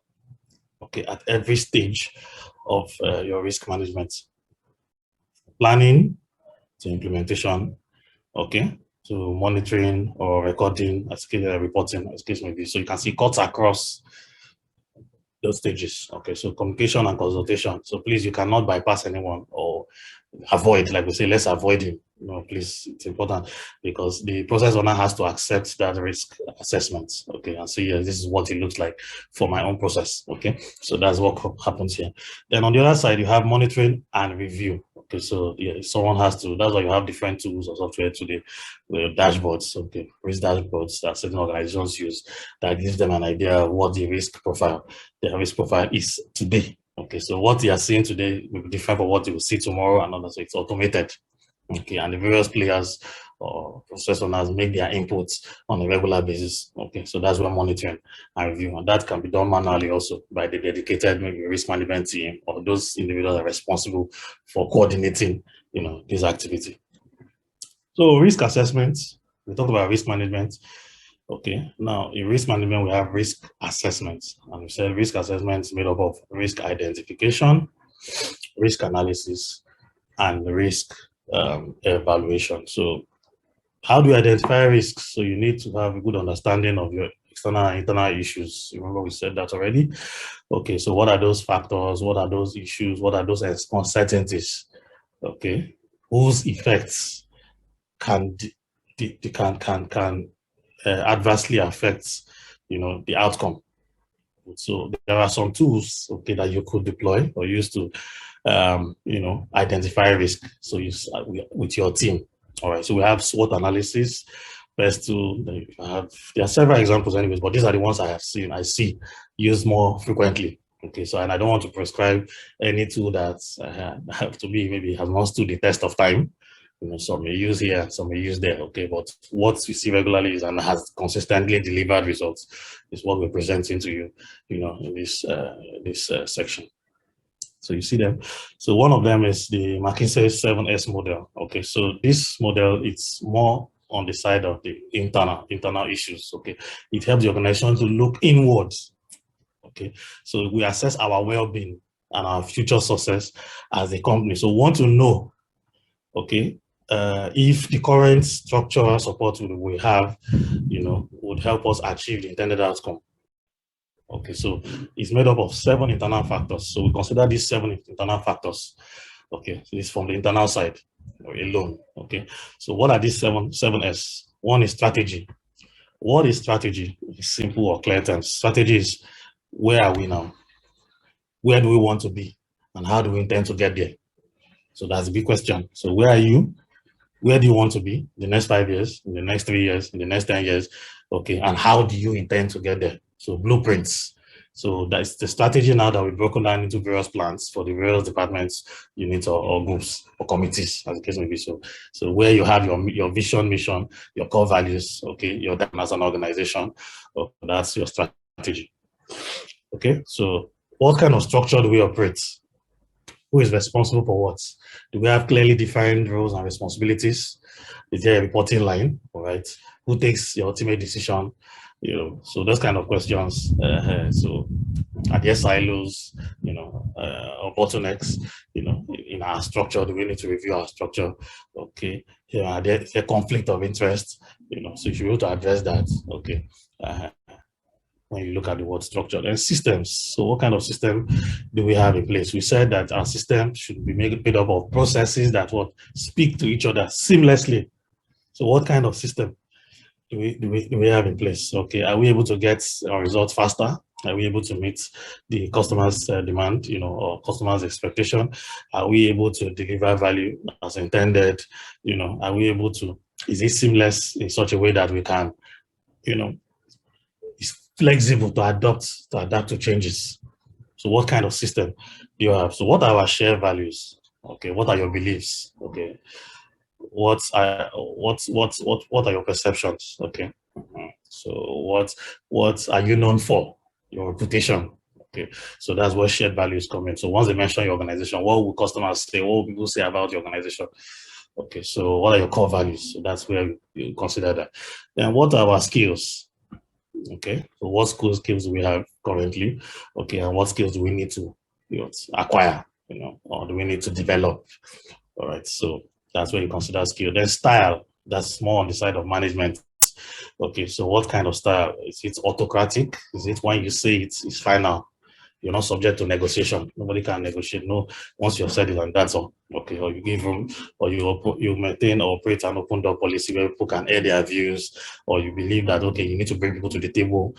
okay, at every stage of your risk management. Planning to implementation, okay? So to monitoring or recording, reporting, as case may be. So you can see cuts across those stages. Okay, so communication and consultation. So please, you cannot bypass anyone or avoid, like we say, let's avoid him. Please, it's important because the process owner has to accept that risk assessment. Okay, and say, yes, this is what it looks like for my own process. Okay, so that's what happens here. Then on the other side, you have monitoring and review. Okay, so yeah, someone has to, that's why you have different tools or software today, dashboards, okay, risk dashboards that certain organizations use that gives them an idea of what the risk profile is today. Okay, so what you are seeing today will be different from what you will see tomorrow and others. So it's automated. Okay, and the various players or process owners make their inputs on a regular basis. Okay, so that's where monitoring and review, and that can be done manually also by the dedicated maybe risk management team or those individuals that are responsible for coordinating, this activity. So risk assessment, we talked about risk management. Okay, now in risk management, we have risk assessment. And we said risk assessment is made up of risk identification, risk analysis, and risk evaluation. So how do you identify risks? So you need to have a good understanding of your external and internal issues. Remember we said that already? Okay, so what are those factors? What are those issues? What are those uncertainties? Okay, whose effects can adversely affect, the outcome. So there are some tools, okay, that you could deploy or use to, identify risk. So you with your team. All right. So we have SWOT analysis. Best tool. There are several examples, anyways, but these are the ones I have seen. I see used more frequently. Okay. So, and I don't want to prescribe any tool that to me maybe has not stood the test of time. Some may use here, some may use there, okay, but what we see regularly is and has consistently delivered results is what we're presenting to you, in this section. So you see them. So one of them is the McKinsey 7S model. Okay, so this model, it's more on the side of the internal issues. Okay, it helps the organization to look inwards. Okay, so we assess our well-being and our future success as a company. So we want to know, okay, if the current structural support we have, would help us achieve the intended outcome. Okay, so it's made up of 7 internal factors. So we consider these 7 internal factors. Okay, so it's from the internal side alone. Okay, so what are these 7S? One is strategy. What is strategy? It's simple or clear terms. Strategy is where are we now? Where do we want to be? And how do we intend to get there? So that's a big question. So where are you? Where do you want to be in the next 5 years, in the next 3 years, in the next 10 years? Okay, and how do you intend to get there? So blueprints. So that's the strategy now that we've broken down into various plans for the various departments, units, or groups, or committees, as the case may be. So where you have your vision, mission, your core values, okay, your done as an organization, that's your strategy. Okay, so what kind of structure do we operate? Who is responsible for what? Do we have clearly defined roles and responsibilities? Is there a reporting line? All right. Who takes the ultimate decision? So those kind of questions. So are there silos, or bottlenecks, in our structure? Do we need to review our structure? Okay. Are there conflict of interest? So if you want to address that, okay. When you look at the word structure and systems. So what kind of system do we have in place? We said that our system should be made up of processes that speak to each other seamlessly. So what kind of system do we have in place? Okay, are we able to get our results faster? Are we able to meet the customer's demand, or customer's expectation? Are we able to deliver value as intended? Are we able to, is it seamless in such a way that we can, is flexible to adapt to changes? So what kind of system do you have? So what are our shared values? Okay, what are your beliefs? Okay, what are your perceptions? Okay, so what are you known for? Your reputation. Okay, so that's where shared values come in. So once they mention your organization, what will customers say? What will people say about your organization? Okay, so what are your core values? So that's where you consider that. Then what are our skills? Okay, so what skills do we have currently? Okay, and what skills do we need to acquire, or do we need to develop? All right, so that's where you consider skill. Then style. That's more on the side of management. Okay, so what kind of style? Is it autocratic? Is it when you say it's final? You're not subject to negotiation. Nobody can negotiate. No, once you've said it and that's all. Okay, or you give room, or you maintain or operate an open door policy where people can air their views, or you believe that okay, you need to bring people to the table,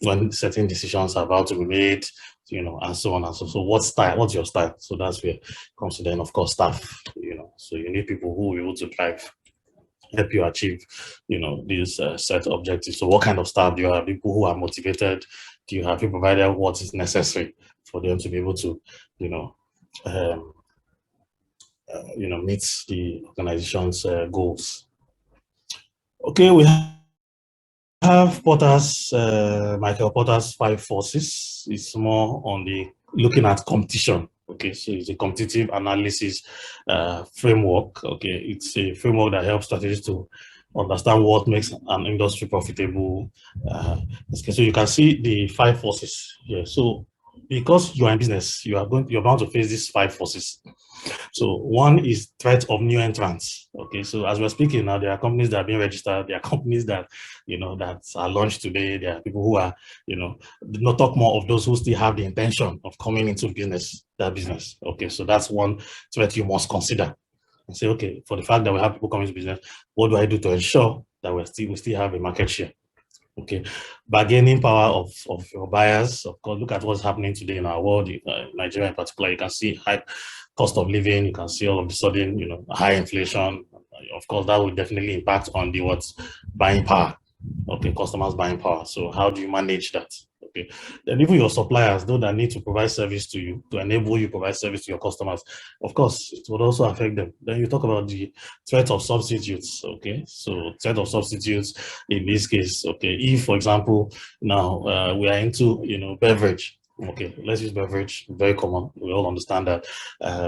when certain decisions are about to be made, and so on and so. So what style? What's your style? So that's where it comes to then, of course, staff. So you need people who will be able to help you achieve, these set objectives. So what kind of staff do you have? People who are motivated? Do you have you provided what is necessary for them to be able to, um, meet the organization's goals? Okay, we have Michael Porter's 5 forces. It's more on the looking at competition. Okay, so it's a competitive analysis framework. Okay, it's a framework that helps strategists to understand what makes an industry profitable. Okay, so you can see the 5 forces here. So because you are in business, you're bound to face these 5 forces. So one is threat of new entrants. Okay, so as we're speaking now, there are companies that are being registered. There are companies that, that are launched today. There are people who are, not talk more of those who still have the intention of coming into that business. Okay, so that's one threat you must consider and say, okay, for the fact that we have people coming to business, what do I do to ensure that we still have a market share? Okay, bargaining power of your buyers. Of course, look at what's happening today in our world, Nigeria in particular. You can see high cost of living. You can see all of a sudden, high inflation. Of course, that will definitely impact on the buying power. Okay, customers' buying power. So how do you manage that? Okay, then even your suppliers, those that need to provide service to you, to enable you provide service to your customers, of course, it would also affect them. Then you talk about the threat of substitutes. Okay, so threat of substitutes in this case. Okay, if for example now we are into beverage. Okay, let's use beverage. Very common. We all understand that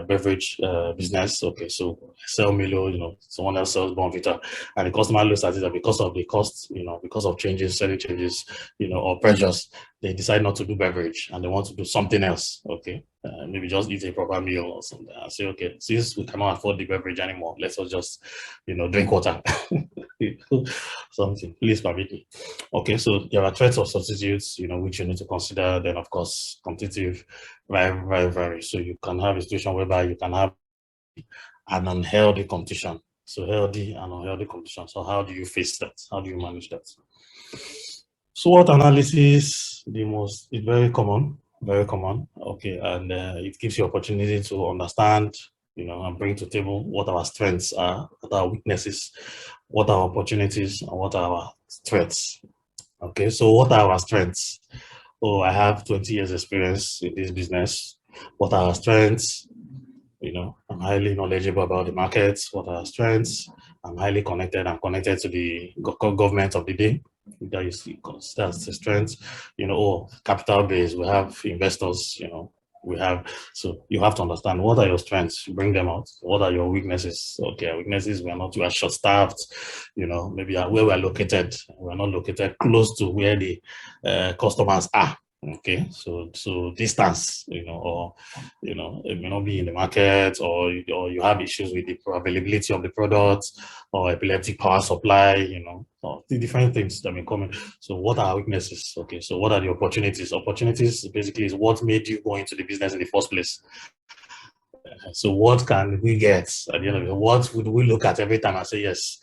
beverage business. Okay, so sell Milo, someone else sells Bonvita, and the customer looks at it that because of the cost, because of selling changes, or pressures, they decide not to do beverage and they want to do something else. Okay, maybe just eat a proper meal or something. I say, okay, since we cannot afford the beverage anymore, let's just, drink water. Something, please permit me. Okay, so there are threats of substitutes, which you need to consider. Then, of course, competitive, very. So you can have a situation whereby you can have an unhealthy competition. So healthy and unhealthy competition. So how do you face that? How do you manage that? SWOT analysis, it's very common, very common. Okay, and it gives you opportunity to understand, and bring to the table what our strengths are, what our weaknesses, what our opportunities, and what are our threats. Okay, so what are our strengths? Oh, I have 20 years experience in this business. What are our strengths? I'm highly knowledgeable about the markets. What are our strengths? I'm highly connected. I'm connected to the government of the day. That you see, that's the strength. Capital base. We have investors. So you have to understand what are your strengths. Bring them out. What are your weaknesses? Okay, weaknesses. We are short-staffed. Maybe where we are located. We are not located close to where the customers are. Okay, so distance, or it may not be in the market, or you have issues with the availability of the product, or epileptic power supply, or the different things that may come in. So what are our weaknesses? Okay, so what are the opportunities? Opportunities basically is what made you go into the business in the first place. So what can we get at the end of it? What would we look at every time and say, yes,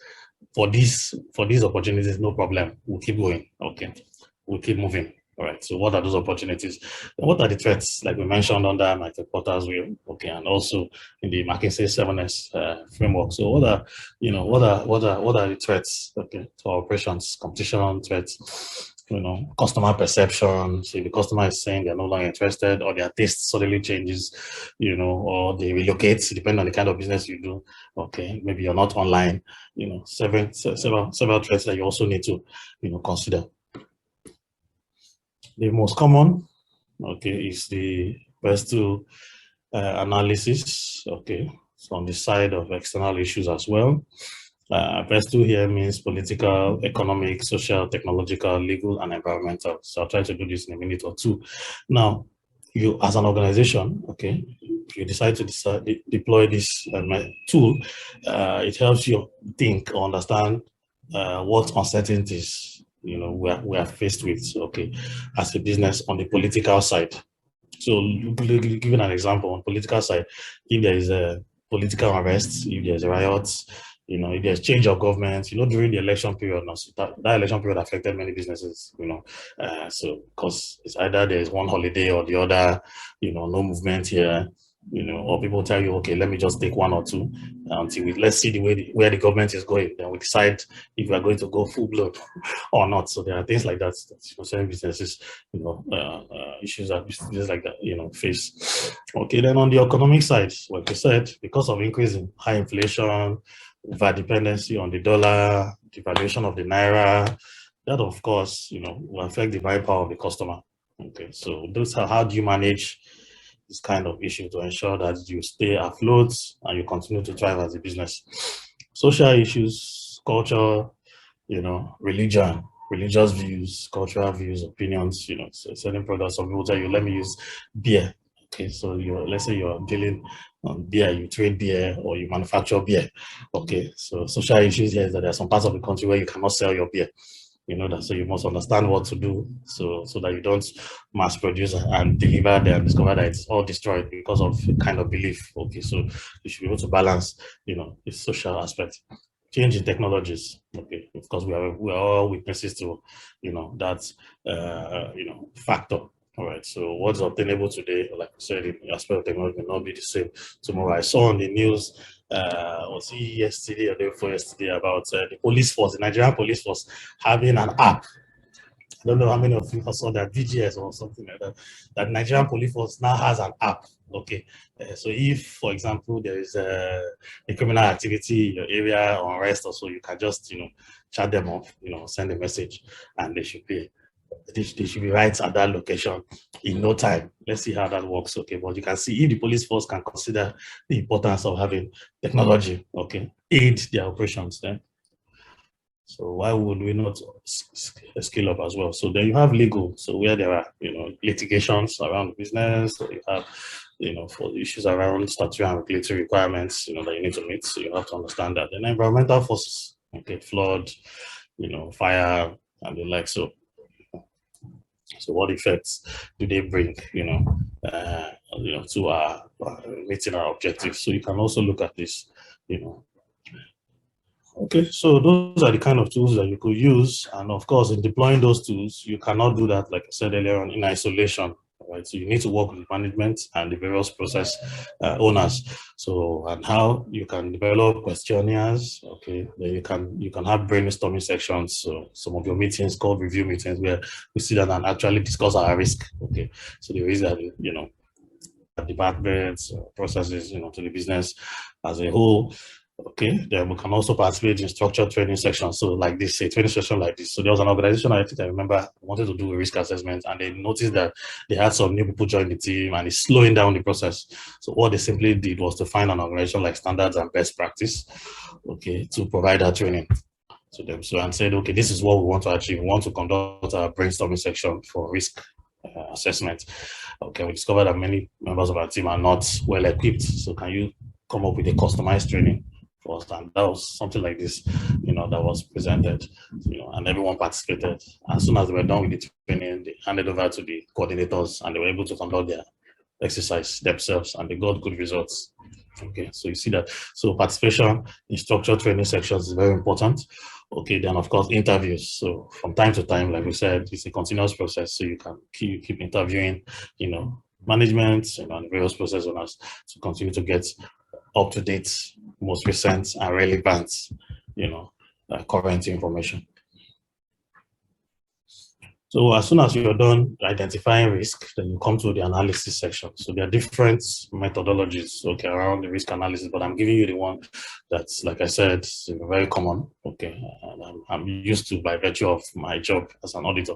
for these opportunities, no problem, we'll keep going. Okay, we'll keep moving. All right, so what are those opportunities? And what are the threats, like we mentioned under Michael Porter's wheel, okay, and also in the McKinsey 7S framework? So what are the threats, okay, to our operations? Competition threats, customer perception. So if the customer is saying they're no longer interested, or their taste suddenly changes, or they relocate, depending on the kind of business you do. Okay, maybe you're not online. Several threats that you also need to, consider. The most common, okay, is the best two analysis. Okay, so on the side of external issues as well. Best two here means political, economic, social, technological, legal, and environmental. So I'll try to do this in a minute or two. Now, you as an organization, okay, you decide to deploy this tool, it helps you think or understand what uncertainties we are faced with, okay, as a business on the political side. So, giving an example on political side, if there is a political unrest, if there's riots, if there's change of government, during the election period, now, so that election period affected many businesses, so because it's either there's one holiday or the other, no movement here, or people tell you, okay, let me just take one or two until let's see where the government is going, then we decide if we are going to go full blown or not. So there are things like that certain businesses, issues that businesses like that, face. Okay, then on the economic side, like you said, because of increasing high inflation, over dependency on the dollar, devaluation of the naira, that of course, will affect the buying power of the customer. Okay, so those are how do you manage this kind of issue to ensure that you stay afloat and you continue to thrive as a business. Social issues, culture, religion, religious views, cultural views, opinions, so certain products, some people tell you, let me use beer. Okay, so let's say you're dealing on beer, you trade beer or you manufacture beer. Okay, so social issues here is that there are some parts of the country where you cannot sell your beer. That, so you must understand what to do so that you don't mass produce and deliver there and discover that it's all destroyed because of kind of belief. Okay, so you should be able to balance, the social aspect. Change in technologies. Okay, of course we are all witnesses to, that factor. All right. So what's obtainable today, like I said, the aspect of technology may not be the same tomorrow. I saw on the news, was it yesterday or day before yesterday, about the police force, the Nigerian police force, having an app. I don't know how many of you saw that VGS or something like that. That Nigerian police force now has an app. Okay, so if, for example, there is a criminal activity in your area or arrest or so, you can just chat them up, send a message, and they should pay. They should be right at that location in no time. Let's see how that works. Okay, but you can see if the police force can consider the importance of having technology, okay, aid their operations, then so why would we not scale up as well? So then you have legal, so where there are litigations around business, so you have for issues around statutory and regulatory requirements that you need to meet. So you have to understand that. Then environmental forces, okay, flood, fire and the like. So what effects do they bring, to our meeting our objectives? So you can also look at this, Okay, so those are the kind of tools that you could use. And of course, in deploying those tools, you cannot do that, like I said earlier on, in isolation. Right? So you need to work with management and the various process owners. So, and how you can develop questionnaires. Okay, then you can have brainstorming sections. So some of your meetings called review meetings where we sit down and actually discuss our risk. Okay, so the risk that departments, processes, to the business as a whole. Okay, then we can also participate in structured training sections. So like this, a training session like this. So there was an organization I think I remember wanted to do a risk assessment, and they noticed that they had some new people join the team and it's slowing down the process. So what they simply did was to find an organization like Standards and Best Practice, okay, to provide that training to them. So and said, okay, this is what we want to achieve. We want to conduct a brainstorming section for risk assessment. Okay, we discovered that many members of our team are not well equipped. So can you come up with a customized training for us? And that was something like this, that was presented, and everyone participated. As soon as they were done with the training, they handed over to the coordinators and they were able to conduct their exercise themselves and they got good results. Okay, so you see that. So participation in structured training sections is very important. Okay, then of course interviews. So from time to time, like we said, it's a continuous process. So you can keep interviewing, management and various process owners to continue to get up to date, most recent and relevant, current information. So as soon as you're done identifying risk, then you come to the analysis section. So there are different methodologies, okay, around the risk analysis, but I'm giving you the one that's, like I said, very common, okay, and I'm used to by virtue of my job as an auditor.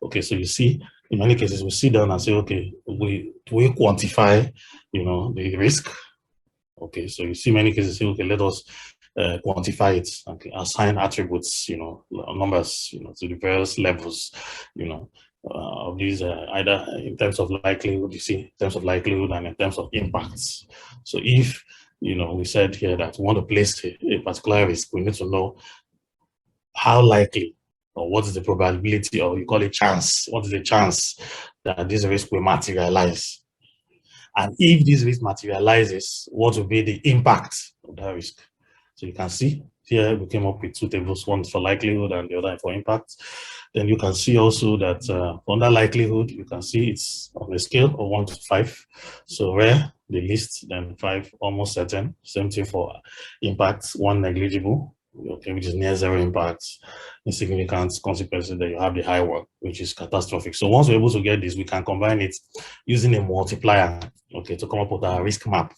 Okay, so you see, in many cases, we sit down and say, okay, we quantify, the risk. Okay, so you see many cases say, okay, let us quantify it, okay, assign attributes, numbers, to the various levels, of these, either in terms of likelihood, you see, in terms of likelihood and in terms of impacts. So if, we said here that we want to place a particular risk, we need to know how likely, or what is the probability, or you call it chance, what is the chance that this risk will materialize? And if this risk materializes, what will be the impact of that risk? So you can see here we came up with two tables, one for likelihood and the other for impact. Then you can see also that under likelihood, you can see it's on a scale of 1 to 5. So rare, the least, then 5, almost certain. Same thing for impact, 1 negligible, okay, which is near zero impact, insignificant consequences. Then you have the high one, which is catastrophic. So once we're able to get this, we can combine it using a multiplier, okay, to come up with our risk map.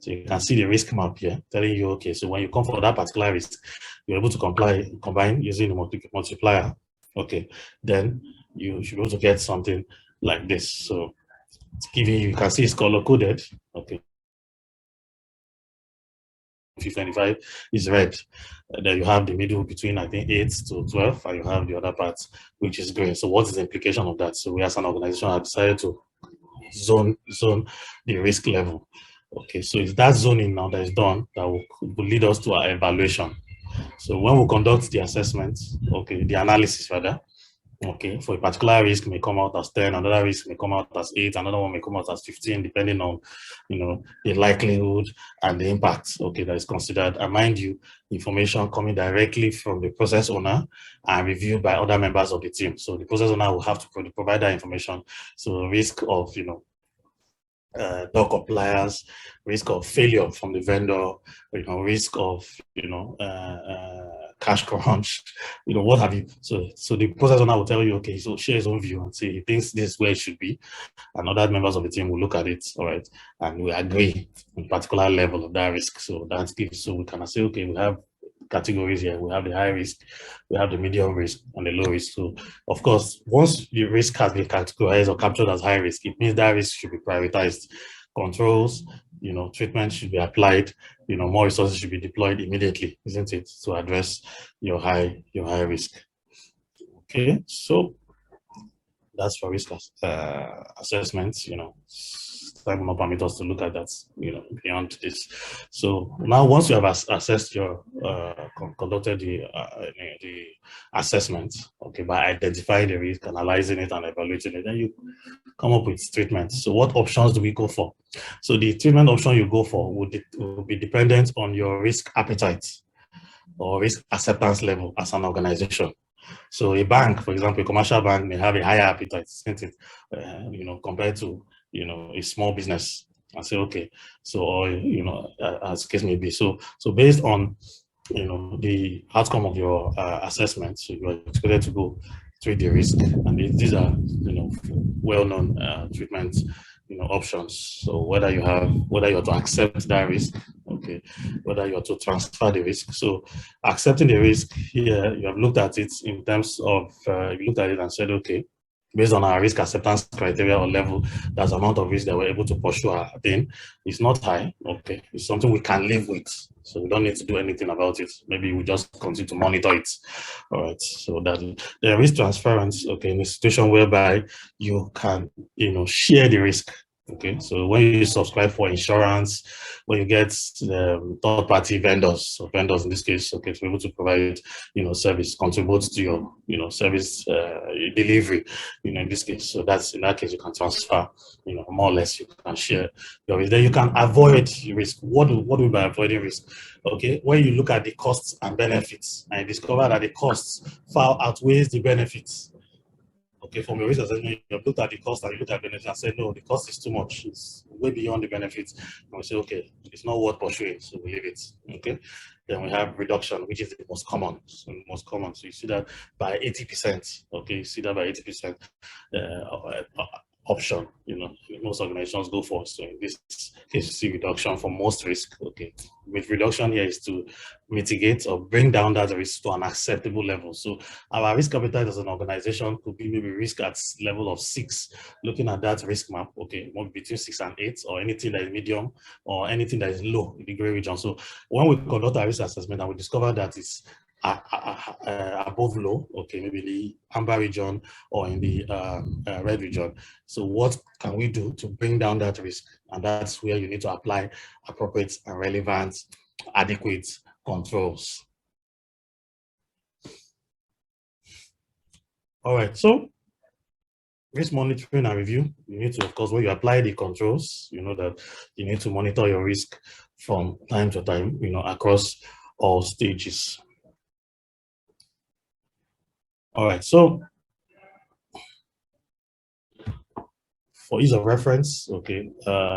So you can see the risk map here telling you, okay, so when you come for that particular risk, you're able to combine using the multiplier, okay, then you should be able to get something like this. So it's giving you can see it's color coded, okay. 25 is red. Then you have the middle between, I think, 8 to 12, and you have the other part, which is green. So what is the implication of that? So we as an organization have decided to zone the risk level. Okay, so it's that zoning now that is done that will lead us to our evaluation. So when we conduct the assessment, okay, the analysis rather, okay, for a particular risk may come out as 10, another risk may come out as 8, another one may come out as 15, depending on, the likelihood and the impact, okay, that is considered. And mind you, information coming directly from the process owner and reviewed by other members of the team. So the process owner will have to provide that information. So risk of, non compliance, risk of failure from the vendor, risk of, cash crunch, what have you. So the process owner will tell you, okay, so share his own view and say he thinks this is where it should be, and other members of the team will look at it, all right, and we agree on particular level of that risk. So that's good. So we can say, okay, we have categories here. We have the high risk, we have the medium risk, and the low risk. So, of course, once the risk has been categorized or captured as high risk, it means that risk should be prioritized. Controls, treatment should be applied. More resources should be deployed immediately, isn't it, to address your high risk. Okay, so that's for risk assessments. Time will not permit us to look at that, beyond this. So now, once you have assessed your conducted the assessment, okay, by identifying the risk, analyzing it, and evaluating it, then you come up with treatment. So what options do we go for? So the treatment option you go for will be dependent on your risk appetite or risk acceptance level as an organization. So a bank, for example, a commercial bank may have a higher appetite, isn't it? Compared to, a small business. I say, okay, so, or, as the case may be. So based on, the outcome of your assessment, so you are expected to go treat the risk, and these are, well-known treatment, options. So whether you're to accept that risk, okay, whether you're to transfer the risk. So accepting the risk here, you have looked at it in terms of, you looked at it and said, okay, based on our risk acceptance criteria or level, that's the amount of risk that we're able to pursue our thing. It's not high, okay, it's something we can live with. So we don't need to do anything about it. Maybe we just continue to monitor it. All right, so that the risk transference, okay, in a situation whereby you can, share the risk. Okay, so when you subscribe for insurance, when you get third-party vendors, so vendors in this case, okay, to be able to provide, service, contribute to your, service delivery, in this case. So in that case, you can transfer, more or less, you can share your risk. Then you can avoid risk. What do we mean by avoiding risk? Okay, when you look at the costs and benefits, and you discover that the costs far outweighs the benefits. Okay, from your risk assessment, you have looked at the cost and you look at benefits and said, no, the cost is too much. It's way beyond the benefits. And we say, okay, it's not worth pursuing, so we leave it. Okay. Then we have reduction, which is the most common. So you see that by 80%. Okay, you see that by 80%. Option, most organizations go for. So in this case, you see reduction for most risk. Okay, with reduction here is to mitigate or bring down that risk to an acceptable level. So our risk appetite as an organization could be maybe risk at level of 6, looking at that risk map, okay, between 6 and 8, or anything that is medium or anything that is low in the gray region. So when we conduct our risk assessment and we discover that it's above low, okay, maybe the amber region or in the red region. So what can we do to bring down that risk? And that's where you need to apply appropriate and relevant, adequate controls. All right, so risk monitoring and review, you need to, of course, when you apply the controls, you know that you need to monitor your risk from time to time, you know, across all stages. All right, so for ease of reference, okay,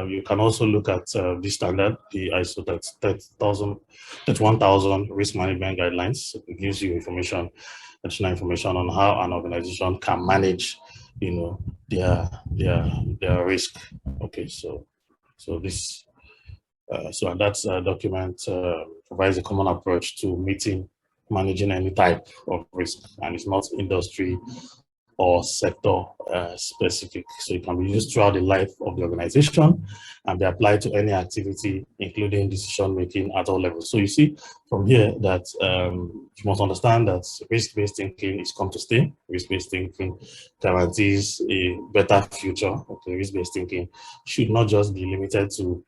you can also look at this standard, the ISO 31000 risk management guidelines. It gives you information, additional information on how an organization can manage, you know, their risk. Okay, so this so that document provides a common approach to managing any type of risk, and it's not industry or sector specific. So it can be used throughout the life of the organization and be applied to any activity, including decision making at all levels. So you see from here that you must understand that risk-based thinking is come to stay. Risk-based thinking guarantees a better future. Okay, risk-based thinking should not just be limited to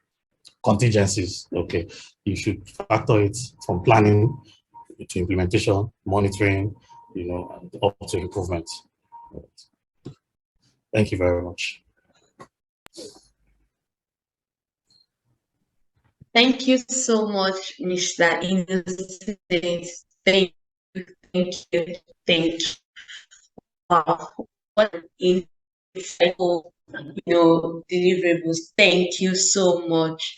contingencies. Okay, you should factor it from planning to implementation, monitoring, you know, up to improvement. Thank you very much. Thank you so much, Mr. Innocent. Thank you, thank you, thank you. Wow, what an insightful, deliverables. Thank you so much.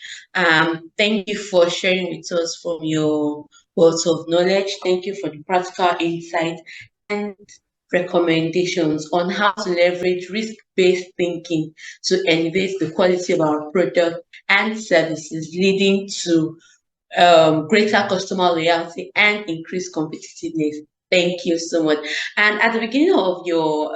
Thank you for sharing with us from your wealth of knowledge. Thank you for the practical insight and recommendations on how to leverage risk-based thinking to elevate the quality of our product and services, leading to greater customer loyalty and increased competitiveness. Thank you so much. And at the beginning of your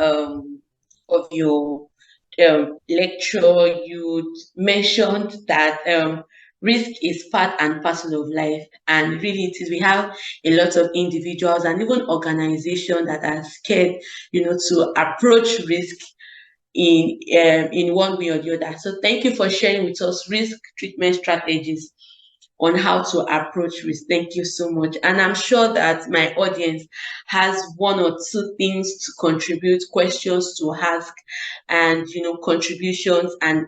lecture, you mentioned that risk is part and parcel of life, and really it is. We have a lot of individuals and even organizations that are scared, to approach risk in one way or the other. So thank you for sharing with us risk treatment strategies on how to approach risk. Thank you so much. And I'm sure that my audience has one or two things to contribute, questions to ask, and contributions and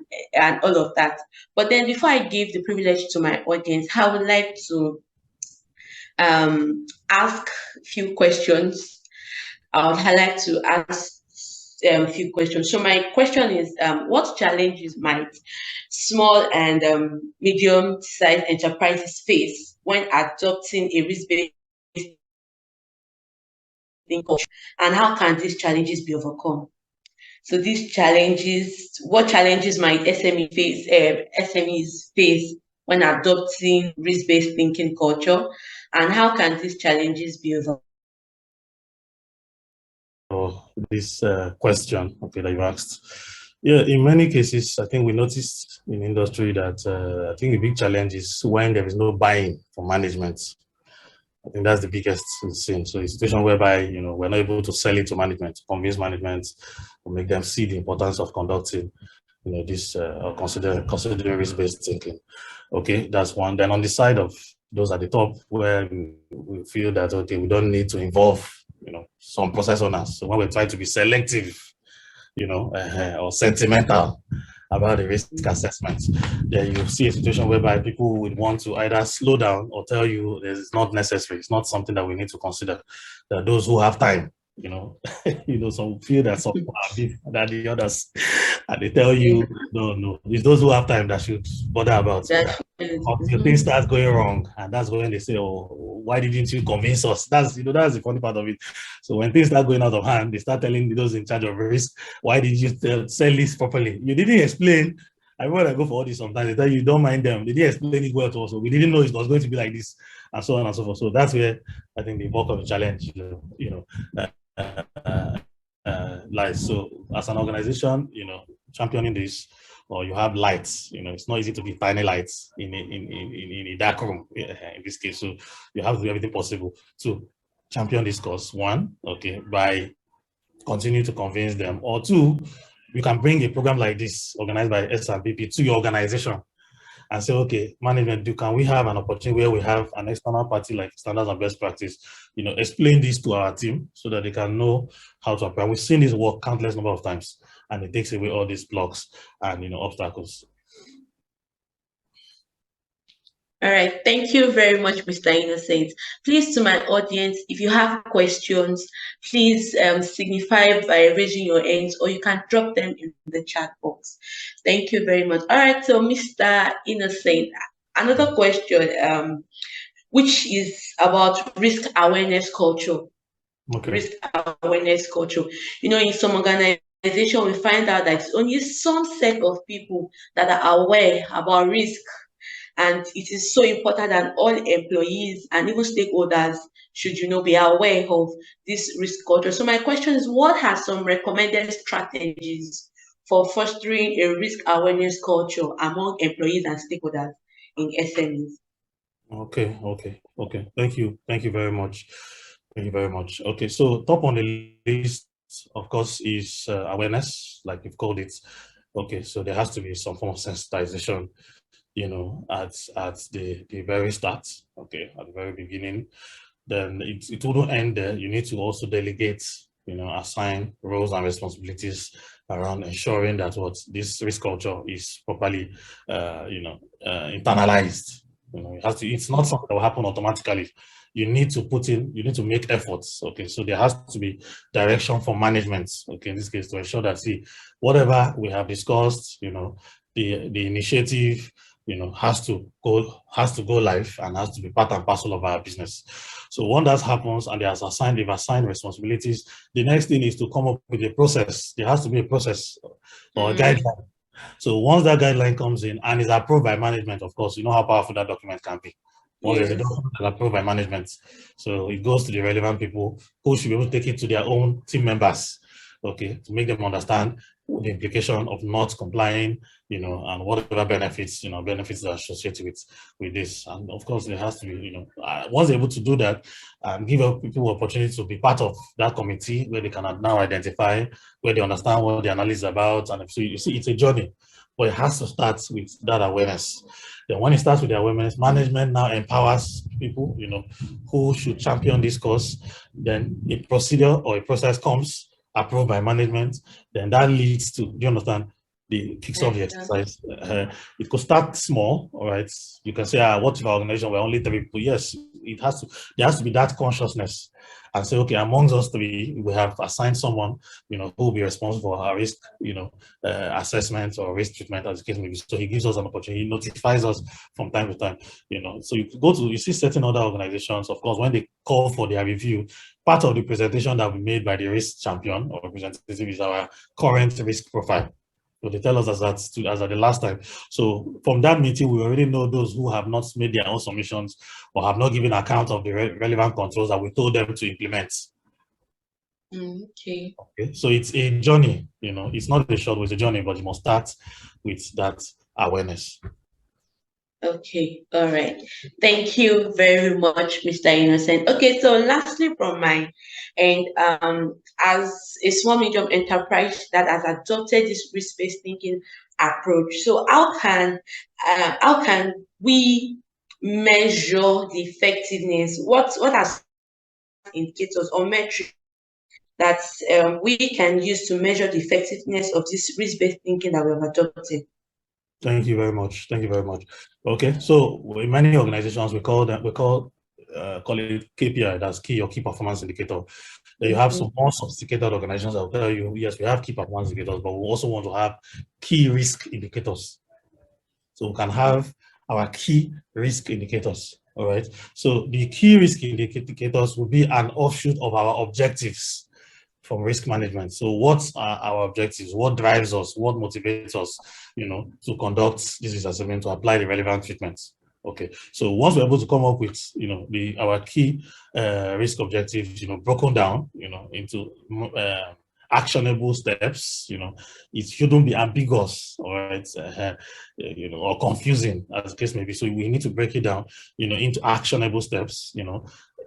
all of that. But then before I give the privilege to my audience, I would like to ask a few questions. I would like to ask a few questions. So my question is, what challenges might small and medium-sized enterprises face when adopting a risk-based thinking, and how can these challenges be overcome? So these challenges, what challenges might SMEs face when adopting risk-based thinking culture, and how can these challenges be overcome? This question, okay, that you asked. Yeah, in many cases, I think we noticed in industry that I think the big challenge is when there is no buy-in from management. I think that's the biggest sin. So a situation whereby, we're not able to sell it to management, convince management, or make them see the importance of conducting, this or consider risk-based thinking. Okay, that's one. Then on the side of those at the top, where we feel that, okay, we don't need to involve, some process owners. So when we try to be selective, or sentimental about the risk assessment, then you see a situation whereby people would want to either slow down or tell you it's not necessary. It's not something that we need to consider. There are those who have time, some feel that some are big than the others, and they tell you, no, it's those who have time that should bother about it. Until things start going wrong, and that's when they say, "Oh, why didn't you convince us?" That's the funny part of it. So when things start going out of hand, they start telling those in charge of risk, "Why did you sell this properly? You didn't explain." I remember I go for all this sometimes. They tell you, "Don't mind them. They didn't explain it well to us. So we didn't know it was going to be like this," and so on and so forth. So that's where I think the bulk of the challenge, lies. So as an organization, championing this, or you have lights, it's not easy to be tiny lights in a dark room in this case. So you have to do everything possible to champion this cause, one, okay, by continuing to convince them, or two, you can bring a program like this organized by SRBP to your organization and say, okay, management, can we have an opportunity where we have an external party like standards and best practice, explain this to our team so that they can know how to apply. We've seen this work countless number of times, and it takes away all these blocks and obstacles. All right, thank you very much, Mr. Innocent. Please, to my audience, if you have questions, please signify by raising your hands, or you can drop them in the chat box. Thank you very much. All right, so Mr. Innocent, another question, which is about risk awareness culture. Okay. Risk awareness culture. In some organization, we find out that it's only some set of people that are aware about risk. And it is so important that all employees and even stakeholders should, be aware of this risk culture. So my question is, what are some recommended strategies for fostering a risk awareness culture among employees and stakeholders in SMEs? Okay. Thank you very much. Thank you very much. Okay, so top on the list, of course, is awareness, like you've called it. Okay, so there has to be some form of sensitization, at the very start, okay, at the very beginning. Then it wouldn't end there. You need to also delegate, assign roles and responsibilities around ensuring that what this risk culture is properly, internalized. It's not something that will happen automatically. You need to make efforts. Okay, so there has to be direction from management. Okay, in this case, to ensure that whatever we have discussed, the initiative, has to go live and has to be part and parcel of our business. So once that happens and they've assigned responsibilities, the next thing is to come up with a process. There has to be a process or a guideline. So once that guideline comes in and is approved by management, of course, you know how powerful that document can be. Once there's a document approved by management, so it goes to the relevant people who should be able to take it to their own team members, okay, to make them understand the implication of not complying, and whatever benefits are associated with this. And of course, there has to be, once they're able to do that, give people opportunity to be part of that committee where they can now identify, where they understand what the analysis is about. And so you see, it's a journey, but it has to start with that awareness. Then when it starts with the awareness, management now empowers people, who should champion this cause. Then a procedure or a process comes approved by management, then that leads to, do you understand, the kicks off the exercise. It could start small, all right? You can say, what if our organization were only 3 people? Yes, there has to be that consciousness and say, okay, amongst us 3, we have assigned someone, who will be responsible for our risk, assessment or risk treatment, as the case may be. So he gives us an opportunity, he notifies us from time to time, So you see certain other organizations, of course, when they call for their review, part of the presentation that we made by the risk champion or representative is our current risk profile. So they tell us as at the last time. So from that meeting, we already know those who have not made their own submissions or have not given account of the relevant controls that we told them to implement. Okay. So it's a journey, it's not a short way, it's a journey, but you must start with that awareness. Okay, all right. Thank you very much, Mr. Innocent. Okay, so lastly from my end, as a small medium enterprise that has adopted this risk-based thinking approach, so how can we measure the effectiveness? What are indicators or metrics that we can use to measure the effectiveness of this risk-based thinking that we have adopted? Thank you very much. Okay, so in many organizations we call it KPI, that's key or key performance indicator. Then you have some more sophisticated organizations that will tell you, yes, we have key performance indicators, but we also want to have key risk indicators. So we can have our key risk indicators. All right. So the key risk indicators will be an offshoot of our objectives from risk management. So what are our objectives? What drives us? What motivates us, to conduct this risk assessment, to apply the relevant treatments? Okay. So once we're able to come up with, our key risk objectives, broken down, into actionable steps, it shouldn't be ambiguous, all right, or confusing, as the case may be. So we need to break it down, into actionable steps,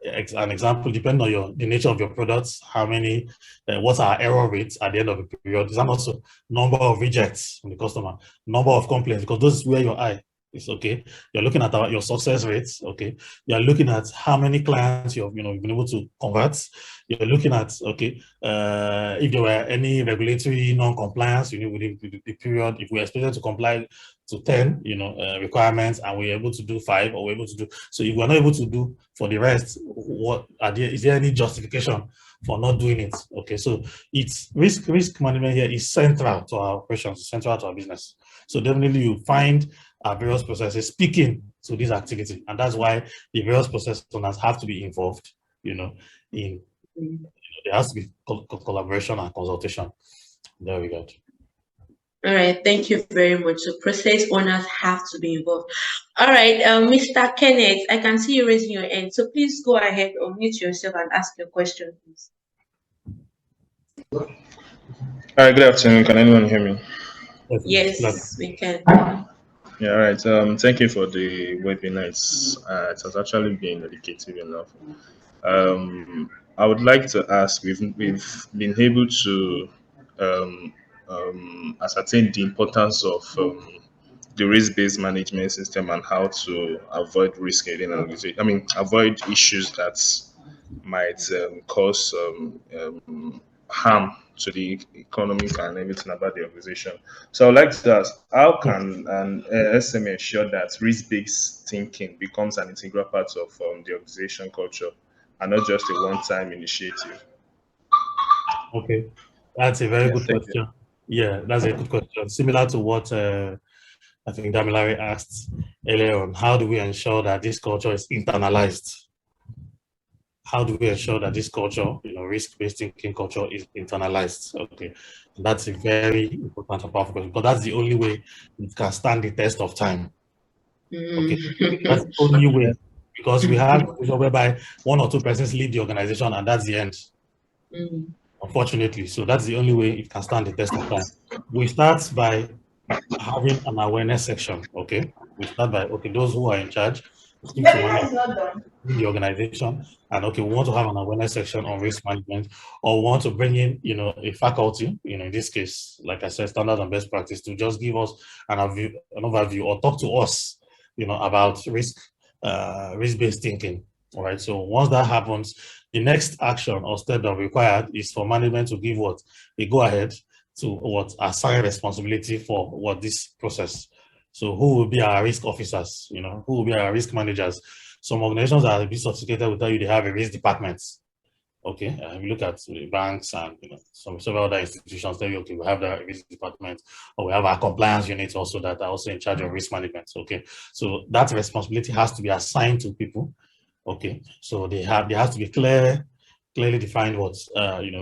an example, depending on the nature of your products, how many, what are error rates at the end of the period? Is that also number of rejects from the customer, number of complaints, because those is where your eye is. Okay, you're looking at your success rates. Okay, you're looking at how many clients you've been able to convert. You're looking at, okay, if there were any regulatory non-compliance, within the period, if we are expected to comply to 10, requirements, and we're able to do 5, or we're able to do, so if we're not able to do for the rest, is there any justification for not doing it? Okay, so it's risk management here is central to our operations, central to our business. So definitely you find our various processes speaking to this activity, and that's why the various process owners have to be involved, there has to be collaboration and consultation. There we go. All right, thank you very much. So process owners have to be involved. All right, Mr. Kenneth, I can see you raising your hand. So please go ahead, unmute yourself and ask your question, please. Hi, good afternoon. Can anyone hear me? Yes, we can. Yeah, all right. Thank you for the webinar. It has actually been educative enough. I would like to ask, we've been able to ascertain the importance of the risk-based management system and how to avoid risk in an organization. I mean, avoid issues that might cause harm to the economic and everything about the organization. So I'd like to ask, how can an SME ensure that risk-based thinking becomes an integral part of the organization culture and not just a one-time initiative? Okay, that's a very good Thank question. Yeah, that's a good question. Similar to what I think Damilare asked earlier on, how do we ensure that this culture is internalized? How do we ensure that this culture, risk-based thinking culture, is internalized? Okay, and that's a very important and powerful question, because that's the only way it can stand the test of time. Okay, that's the only way, because we have whereby 1 or 2 persons leave the organization and that's the end. Unfortunately, so that's the only way it can stand the test of time. We start by having an awareness section. Okay, we start by, okay, those who are in charge, speak to management in the organization, and okay, we want to have an awareness section on risk management, or we want to bring in, a faculty, in this case, like I said, standards and best practice, to just give us an overview, or talk to us, about risk-based thinking. All right. So once that happens, the next action or step that required is for management to give a go ahead to assign responsibility for this process. So who will be our risk officers? Who will be our risk managers? Some organizations that are a bit sophisticated will tell you they have a risk department. Okay, if you look at the banks and several other institutions, tell you, okay, we have the risk department, or we have our compliance units also that are also in charge of risk management. Okay, so that responsibility has to be assigned to people. Okay, so there has to be clearly defined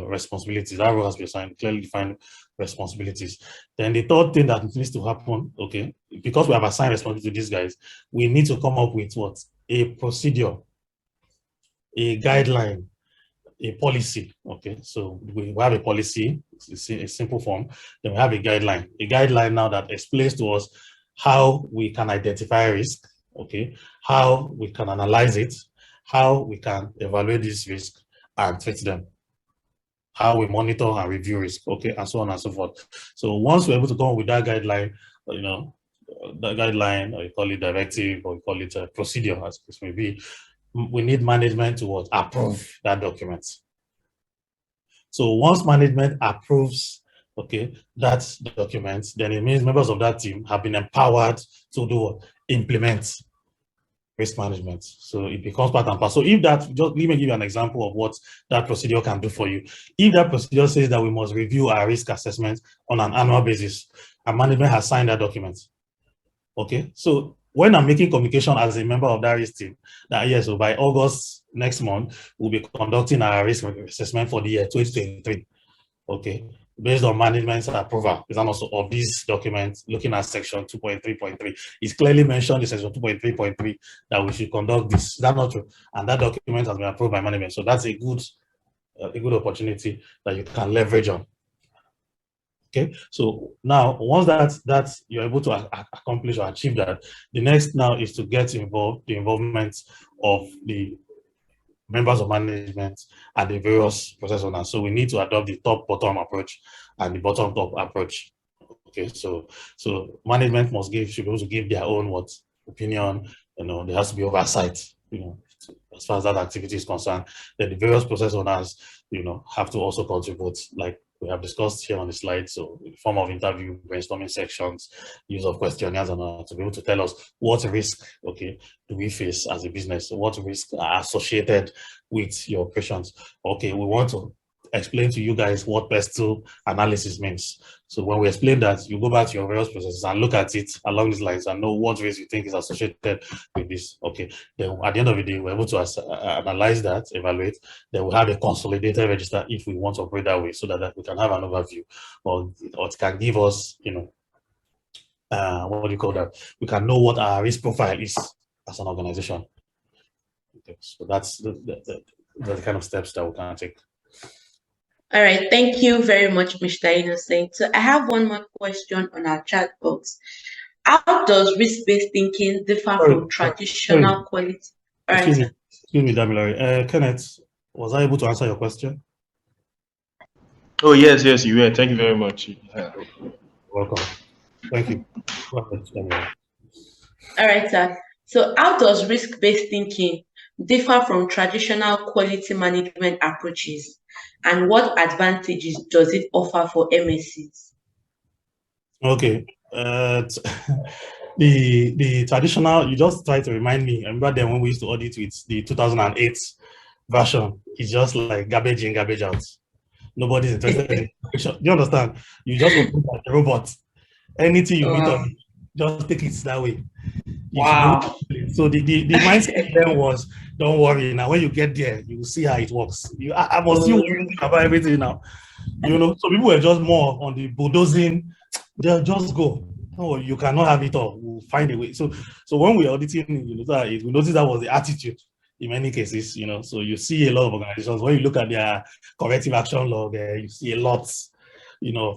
responsibilities. That role has to be assigned, clearly defined responsibilities. Then the third thing that needs to happen, okay, because we have assigned responsibility to these guys, we need to come up with a procedure, a guideline, a policy. Okay, so we have a policy, it's a simple form. Then we have a guideline now that explains to us how we can identify risk, okay, how we can analyze it, how we can evaluate this risk and treat them, how we monitor and review risk, okay, and so on and so forth. So once we're able to come up with that guideline, that guideline, or you call it directive, or you call it a procedure, as it may be, we need management to approve that document. So once management approves, okay, that document, then it means members of that team have been empowered to implement risk management. So it becomes part and parcel. So if that, just let me give you an example of what that procedure can do for you. If that procedure says that we must review our risk assessment on an annual basis, and management has signed that document, okay, so when I'm making communication as a member of that risk team, that yes, so by August next month, we'll be conducting our risk assessment for the year 2023, okay, based on management's approval, and also of these documents, looking at section 2.3.3, it's clearly mentioned in section 2.3.3 that we should conduct this. That's not true, and that document has been approved by management. So that's a good opportunity that you can leverage on. Okay, so now once that you're able to accomplish or achieve that, the next now is to get involved, the involvement of the members of management, and the various process owners. So we need to adopt the top-bottom approach and the bottom-top approach. Okay, so management should be able to give their own opinion. There has to be oversight. As far as that activity is concerned, then the various process owners, have to also contribute, like we have discussed here on the slide. So in the form of interview, brainstorming sections, use of questionnaires, and to be able to tell us what risk, okay, do we face as a business? What risks are associated with your operations? Okay, we want to explain to you guys what PESTEL analysis means. So when we explain that, you go back to your various processes and look at it along these lines and know what risk you think is associated with this. Okay, then at the end of the day, we're able to analyze that, evaluate. Then we have a consolidated register if we want to operate that way, so that we can have an overview, or it can give us, what do you call that? We can know what our risk profile is as an organization. Okay, so that's the kind of steps that we can take. All right, thank you very much, Mr. Innocent. So I have one more question on our chat box. How does risk-based thinking differ from traditional quality? All right, excuse me, Damilare. Kenneth, was I able to answer your question? Oh, yes, you were. Thank you very much. Welcome. Thank you. Go ahead, Damilare. All right, sir. So how does risk-based thinking differ from traditional quality management approaches? And what advantages does it offer for MSCs? Okay. The traditional, you just try to remind me. I remember then when we used to audit with the 2008 version, it's just like garbage in, garbage out. Nobody's interested in it. You understand? You just open like a robot. Anything you meet on, just take it that way. Wow. So the mindset then was, don't worry. Now when you get there, you will see how it works. I must see about everything now. So people were just more on the bulldozing. They'll just go. Oh, you cannot have it all. We'll find a way. So when we're auditing, we notice that was the attitude in many cases. So you see a lot of organizations, when you look at their corrective action log, you see a lot,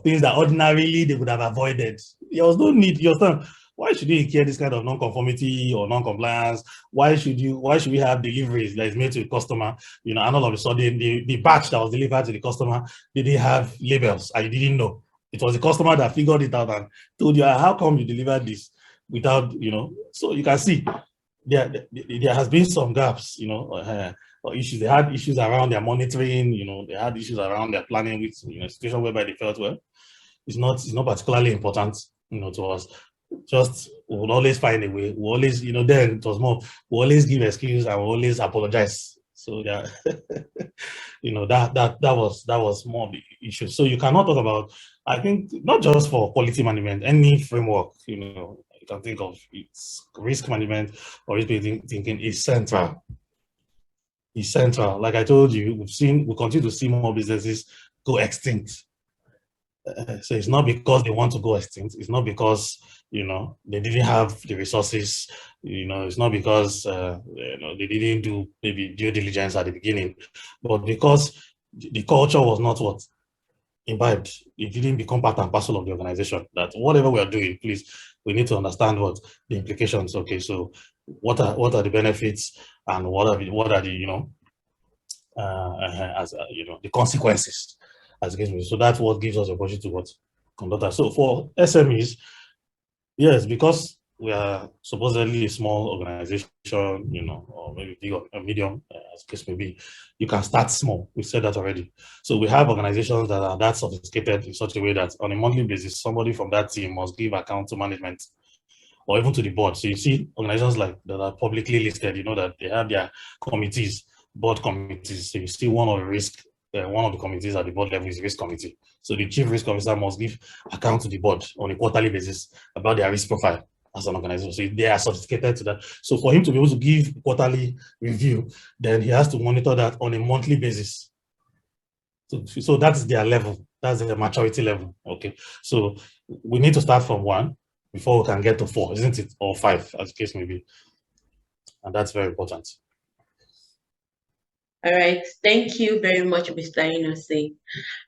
things that ordinarily they would have avoided. There was no need. You understand? Why should you incur this kind of non-conformity or non-compliance? Why should we have deliveries that is made to the customer, and all of a sudden the batch that was delivered to the customer didn't have labels and you didn't know? It was the customer that figured it out and told you, how come you delivered this without, so you can see there has been some gaps, or issues. They had issues around their monitoring, they had issues around their planning, with, situation whereby they felt, well, it's not particularly important, to us. Just we would always find a way. We always, then it was more, we always give excuse and we always apologize. So yeah, that was more of the issue. So you cannot talk about, I think, not just for quality management, any framework, you can think of, it's risk management or risk-based thinking is central. It's central. Like I told you, we continue to see more businesses go extinct. So it's not because they want to go extinct. It's not because, they didn't have the resources. It's not because, they didn't do maybe due diligence at the beginning, but because the culture was not what imbibed. It didn't become part and parcel of the organization. That whatever we are doing, please, we need to understand what the implications. Okay, so what are the benefits and what are the the consequences as against me. So that's what gives us the opportunity to conduct that. So for SMEs, yes, because we are supposedly a small organization, or maybe big or medium, as the case may be, you can start small. We said that already. So we have organizations that are that sophisticated in such a way that on a monthly basis, somebody from that team must give account to management or even to the board. So you see organizations like that are publicly listed, that they have their committees, board committees. So you see one of the committees at the board level is risk committee. So the chief risk officer must give account to the board on a quarterly basis about their risk profile as an organization. So they are sophisticated to that. So for him to be able to give quarterly review, then he has to monitor that on a monthly basis. So that's their level. That's their maturity level. Okay. So we need to start from 1 before we can get to 4, isn't it? Or 5, as the case may be. And that's very important. All right. Thank you very much, Mr. Inose.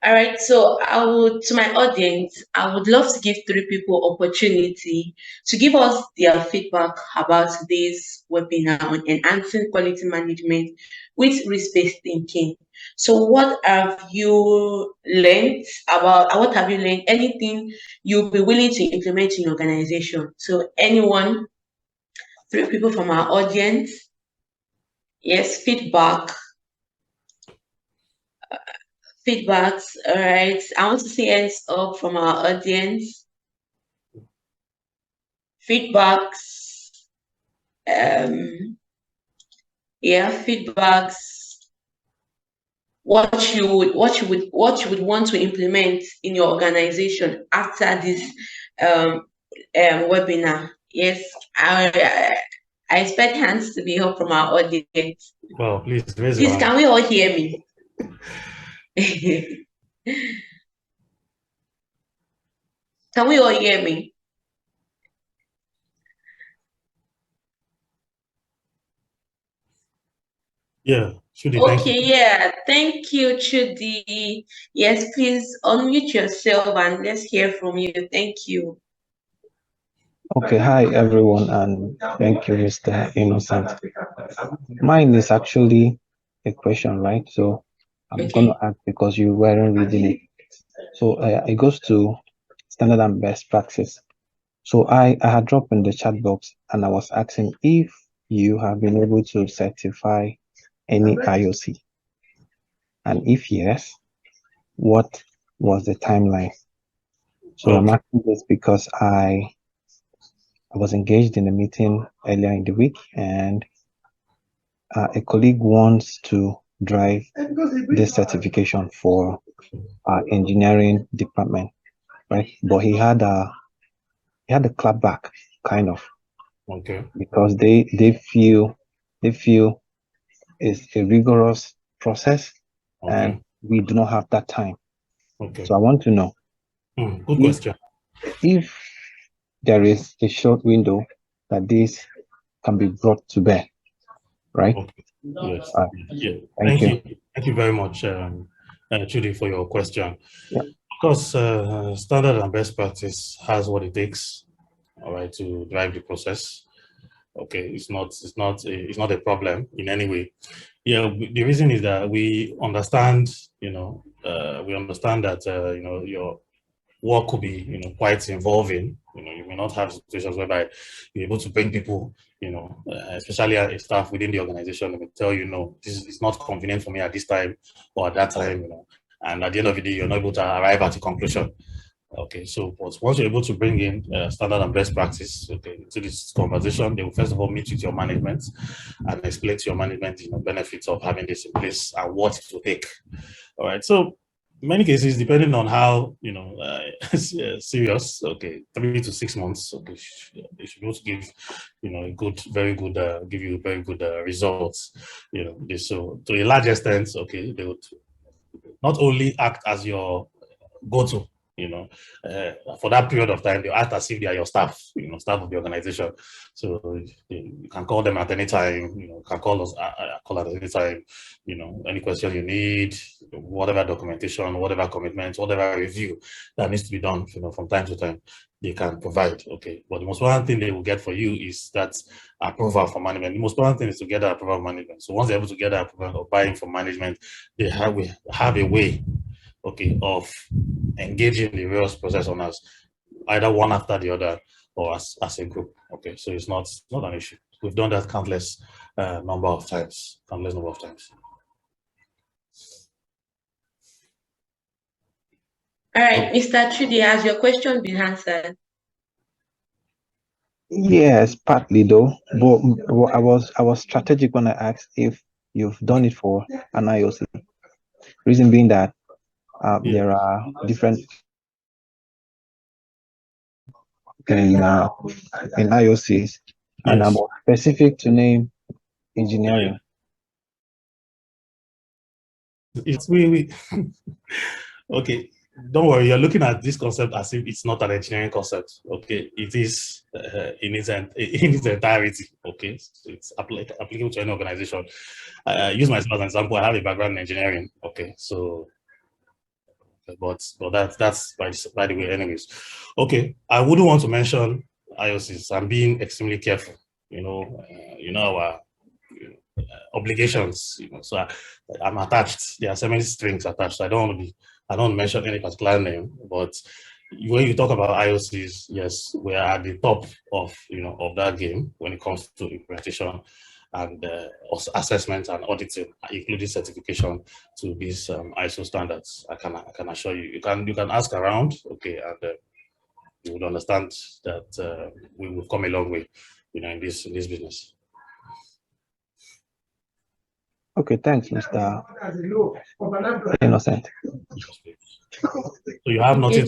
All right. So to my audience, I would love to give three people opportunity to give us their feedback about today's webinar on enhancing quality management with risk-based thinking. So what have you learned what have you learned? Anything you'll be willing to implement in your organization? So anyone, three people from our audience, yes, feedbacks. All right. I want to see hands up from our audience. Feedbacks. Yeah, feedbacks. What you would want to implement in your organization after this webinar. Yes, I expect hands to be up from our audience. Well, please raise your Please, hand. can we all hear me? Can we all hear me? Yeah, Chudi, thank you. Okay, yeah. Thank you, Chudi. Yes, please unmute yourself and let's hear from you. Thank you. Okay, hi everyone, and thank you, Mr. Innocent. Mine is actually a question, right? So I'm going to ask because you weren't reading it. So it goes to standard and best practice. So I had dropped in the chat box and I was asking if you have been able to certify any IOC. And if yes, what was the timeline? So Okay. I'm asking this because I was engaged in a meeting earlier in the week, and a colleague wants to drive this certification for our engineering department, right? But he had a clapback, kind of, Okay. because they feel it's a rigorous process, and Okay. we do not have that time. Okay. So I want to know Good question. if there is a short window that this can be brought to bear, right? Okay. Yes. Yeah. Thank you. Thank you very much, Chudi, for your question. Yeah. Of course, standard and best practice has what it takes, all right, to drive the process. Okay, it's not a problem in any way. Yeah, the reason is that we understand, that your work could be, quite involving. You may not have situations whereby you're able to bring people, especially a staff within the organization, they will tell you, no, this is not convenient for me at this time or at that time, and at the end of the day, you're not able to arrive at a conclusion. Okay, so but once you're able to bring in standard and best practice, okay, to this conversation, they will first of all meet with your management and explain to your management, benefits of having this in place and what it will take. All right, so in many cases, depending on how serious, okay, 3 to 6 months, okay, they should be able to give, a good, very good, give you very good results. So to a large extent, okay, they would not only act as your go-to, for that period of time, they act as if they are your staff, staff of the organization. So you can call them at any time, you can call us, call at any time, any question you need, whatever documentation, whatever commitments, whatever review that needs to be done, from time to time, they can provide. Okay, but the most important thing they will get for you is that approval from management. The most important thing is to get that approval from management. So once they're able to get that approval or buying from management, we have a way, okay, of engaging the various process owners, either one after the other or as a group. Okay, so it's not an issue. We've done that countless number of times. All right, Mr. Chudi, has your question been answered? Yes, partly though, but I was strategic when I asked if you've done it for an IOC. Reason being that there are different in IOCs, and I'm specific to name engineering. It's really okay. don't worry, you're looking at this concept as if it's not an engineering concept. Okay, it is in its entirety. Okay, so it's applicable to any organization. I use myself as an example. I have a background in engineering. Okay, so but that's by the way. Anyways, okay, I wouldn't want to mention IOCs. I'm being extremely careful. Our obligations. So I'm attached. There are so many strings attached. So I don't want to mention any particular name, but when you talk about IOCs, yes, we are at the top of that game when it comes to implementation and also assessment and auditing, including certification to these ISO standards. I can assure you. You can ask around, okay, and you would understand that we will come a long way, in this business. Okay, thanks, Mr. Innocent. So you have nothing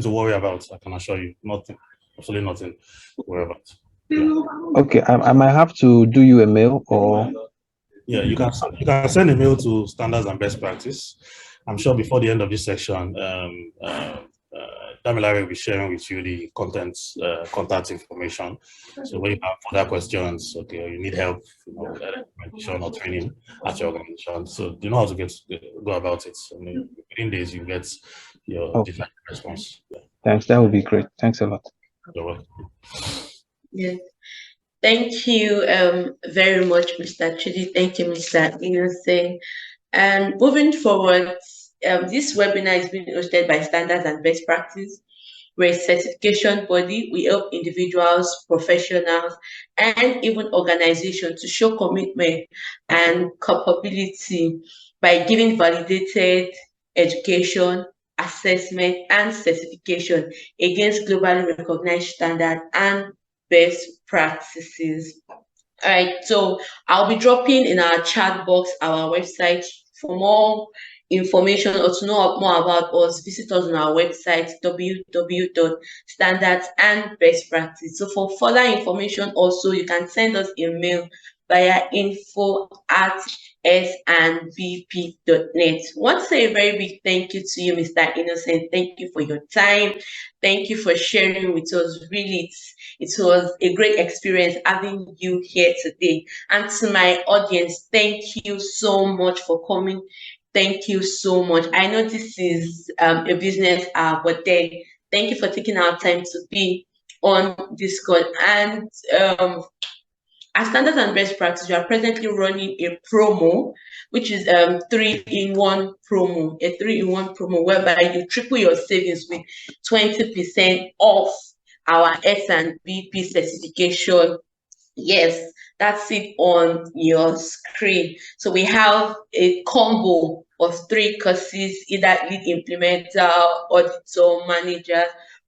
to worry about. I can assure you, nothing, absolutely nothing to worry about. Yeah. Okay, I might have to do you a mail, or yeah, you can send a mail to standards and best practice. I'm sure before the end of this section, Damilare will be sharing with you the contact information. So when you have further questions, okay, or you need help, with documentation or training at your organization, so you know how to go about it. I mean, within days you get your different response. Yeah. Thanks, that would be great. Thanks a lot. You're welcome. Yes. Thank you very much, Mr. Chidi. Thank you, Mr. Innocent. And moving forward, this webinar is being hosted by Standards and Best Practice. We're a certification body. We help individuals, professionals, and even organizations to show commitment and capability by giving validated education, assessment, and certification against globally recognized standards and best practices. All right, so I'll be dropping in our chat box our website. For more information or to know more about us, visit us on our website www.standardsandbestpractice. So for further information also, you can send us a mail via info@sandbp.net. Want to say a very big thank you to you, Mr. Innocent. Thank you for your time. Thank you for sharing with us. Really, it was a great experience having you here today. And to my audience, thank you so much for coming. Thank you so much. I know this is a business, but then thank you for taking our time to be on this call. And as Standards and Best Practice, we are presently running a promo, which is 3-in-1 promo, a 3-in-1 promo whereby you triple your savings with 20% off our S&BP certification. Yes, that's it on your screen. So we have a combo of 3 courses, either lead implementer, auditor, manager,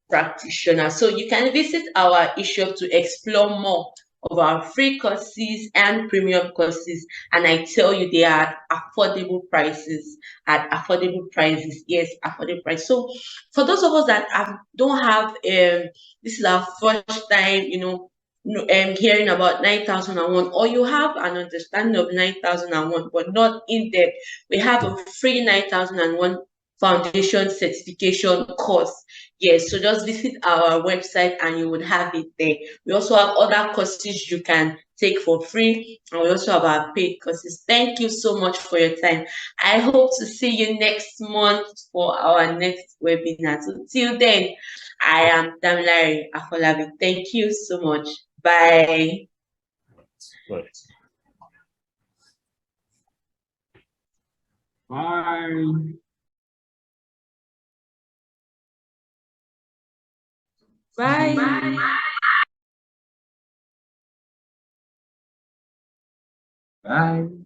practitioner. So you can visit our eShop to explore more of our free courses and premium courses, and I tell you, they are affordable prices. Yes, affordable price. So for those of us that don't have this is our first time, hearing about 9001, or you have an understanding of 9001 but not in depth, we have a free 9001 foundation certification course. Yes, so just visit our website and you would have it there. We also have other courses you can take for free, and we also have our paid courses. Thank you so much for your time. I hope to see you next month for our next webinar. So till then, I am Damilare Afolabi. Thank you so much. Bye. Bye. Bye. Bye.